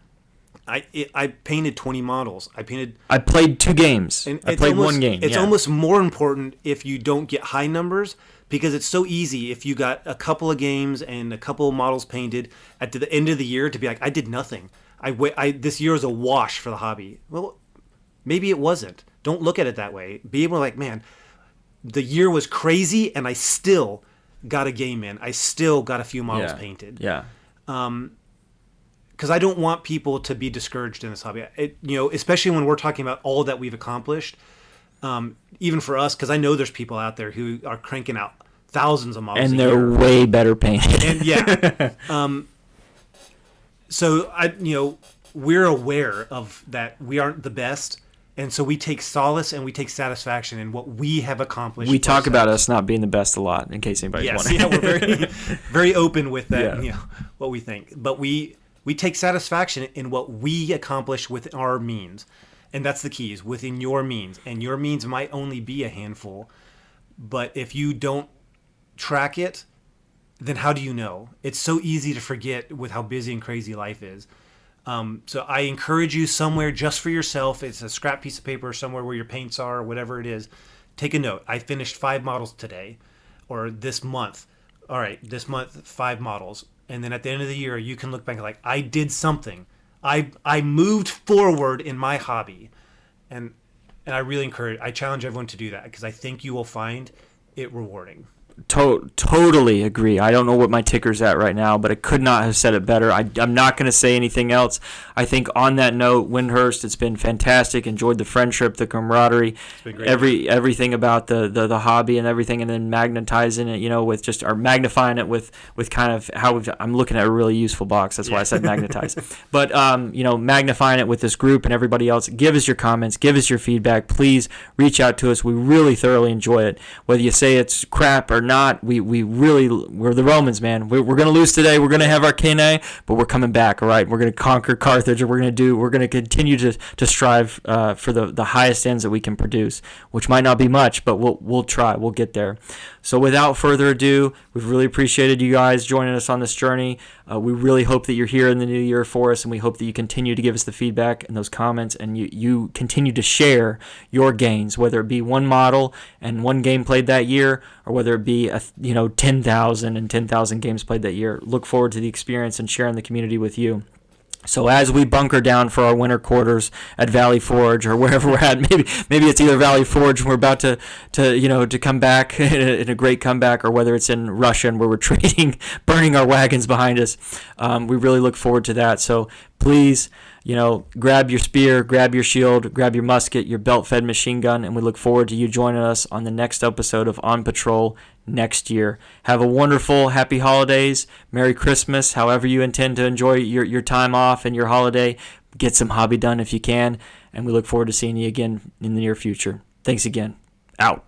I painted 20 models. I played 2 games. I played one game. It's almost more important if you don't get high numbers, because it's so easy if you got a couple of games and a couple of models painted at the end of the year to be like, I did nothing. This year is a wash for the hobby. Well, maybe it wasn't. Don't look at it that way. Be able to like, man, the year was crazy and I still got a game in. I still got a few models painted. Yeah. Because I don't want people to be discouraged in this hobby. Especially when we're talking about all that we've accomplished. Even for us, because I know there's people out there who are cranking out thousands of models and they're way better painted. And yeah. So we're aware of that. We aren't the best. And so we take solace and we take satisfaction in what we have accomplished. We talk about us not being the best a lot, in case anybody's wondering. Yeah, we're very, very open with that. Yeah. What we think, but we take satisfaction in what we accomplish with our means, and that's the key, is within your means. And your means might only be a handful, but if you don't track it, then how do you know? It's so easy to forget with how busy and crazy life is. So I encourage you somewhere just for yourself. It's a scrap piece of paper somewhere where your paints are or whatever it is. Take a note. I finished 5 models today or this month. All right, this month, 5 models. And then at the end of the year, you can look back like, I did something. I moved forward in my hobby. And I challenge everyone to do that because I think you will find it rewarding. Totally agree. I don't know what my ticker's at right now, but I could not have said it better. I'm not going to say anything else. I think on that note, Windhurst, it's been fantastic. Enjoyed the friendship, the camaraderie, everything about the hobby and everything, and then magnetizing it, with just or magnifying it with kind of how I'm looking at a really useful box. That's why I said magnetize. But magnifying it with this group and everybody else. Give us your comments, give us your feedback. Please reach out to us. We really thoroughly enjoy it. Whether you say it's crap or not, we're the Romans, man. We're going to lose today. We're going to have our Kene, but we're coming back. All right, we're going to conquer Carthage, and we're going to continue to strive for the highest ends that we can produce, which might not be much, but we'll try. We'll get there. So without further ado, we've really appreciated you guys joining us on this journey. We really hope that you're here in the new year for us, and we hope that you continue to give us the feedback and those comments, and you continue to share your gains, whether it be one model and one game played that year, or whether it be 10,000 and 10,000 games played that year. Look forward to the experience and sharing the community with you. So as we bunker down for our winter quarters at Valley Forge or wherever we're at, maybe it's either Valley Forge and we're about to come back in a great comeback, or whether it's in Russia and we're retreating, burning our wagons behind us. We really look forward to that. So please, grab your spear, grab your shield, grab your musket, your belt-fed machine gun, and we look forward to you joining us on the next episode of On Patrol next year. Have a wonderful, happy holidays, Merry Christmas, however you intend to enjoy your time off and your holiday. Get some hobby done if you can, and we look forward to seeing you again in the near future. Thanks again. Out.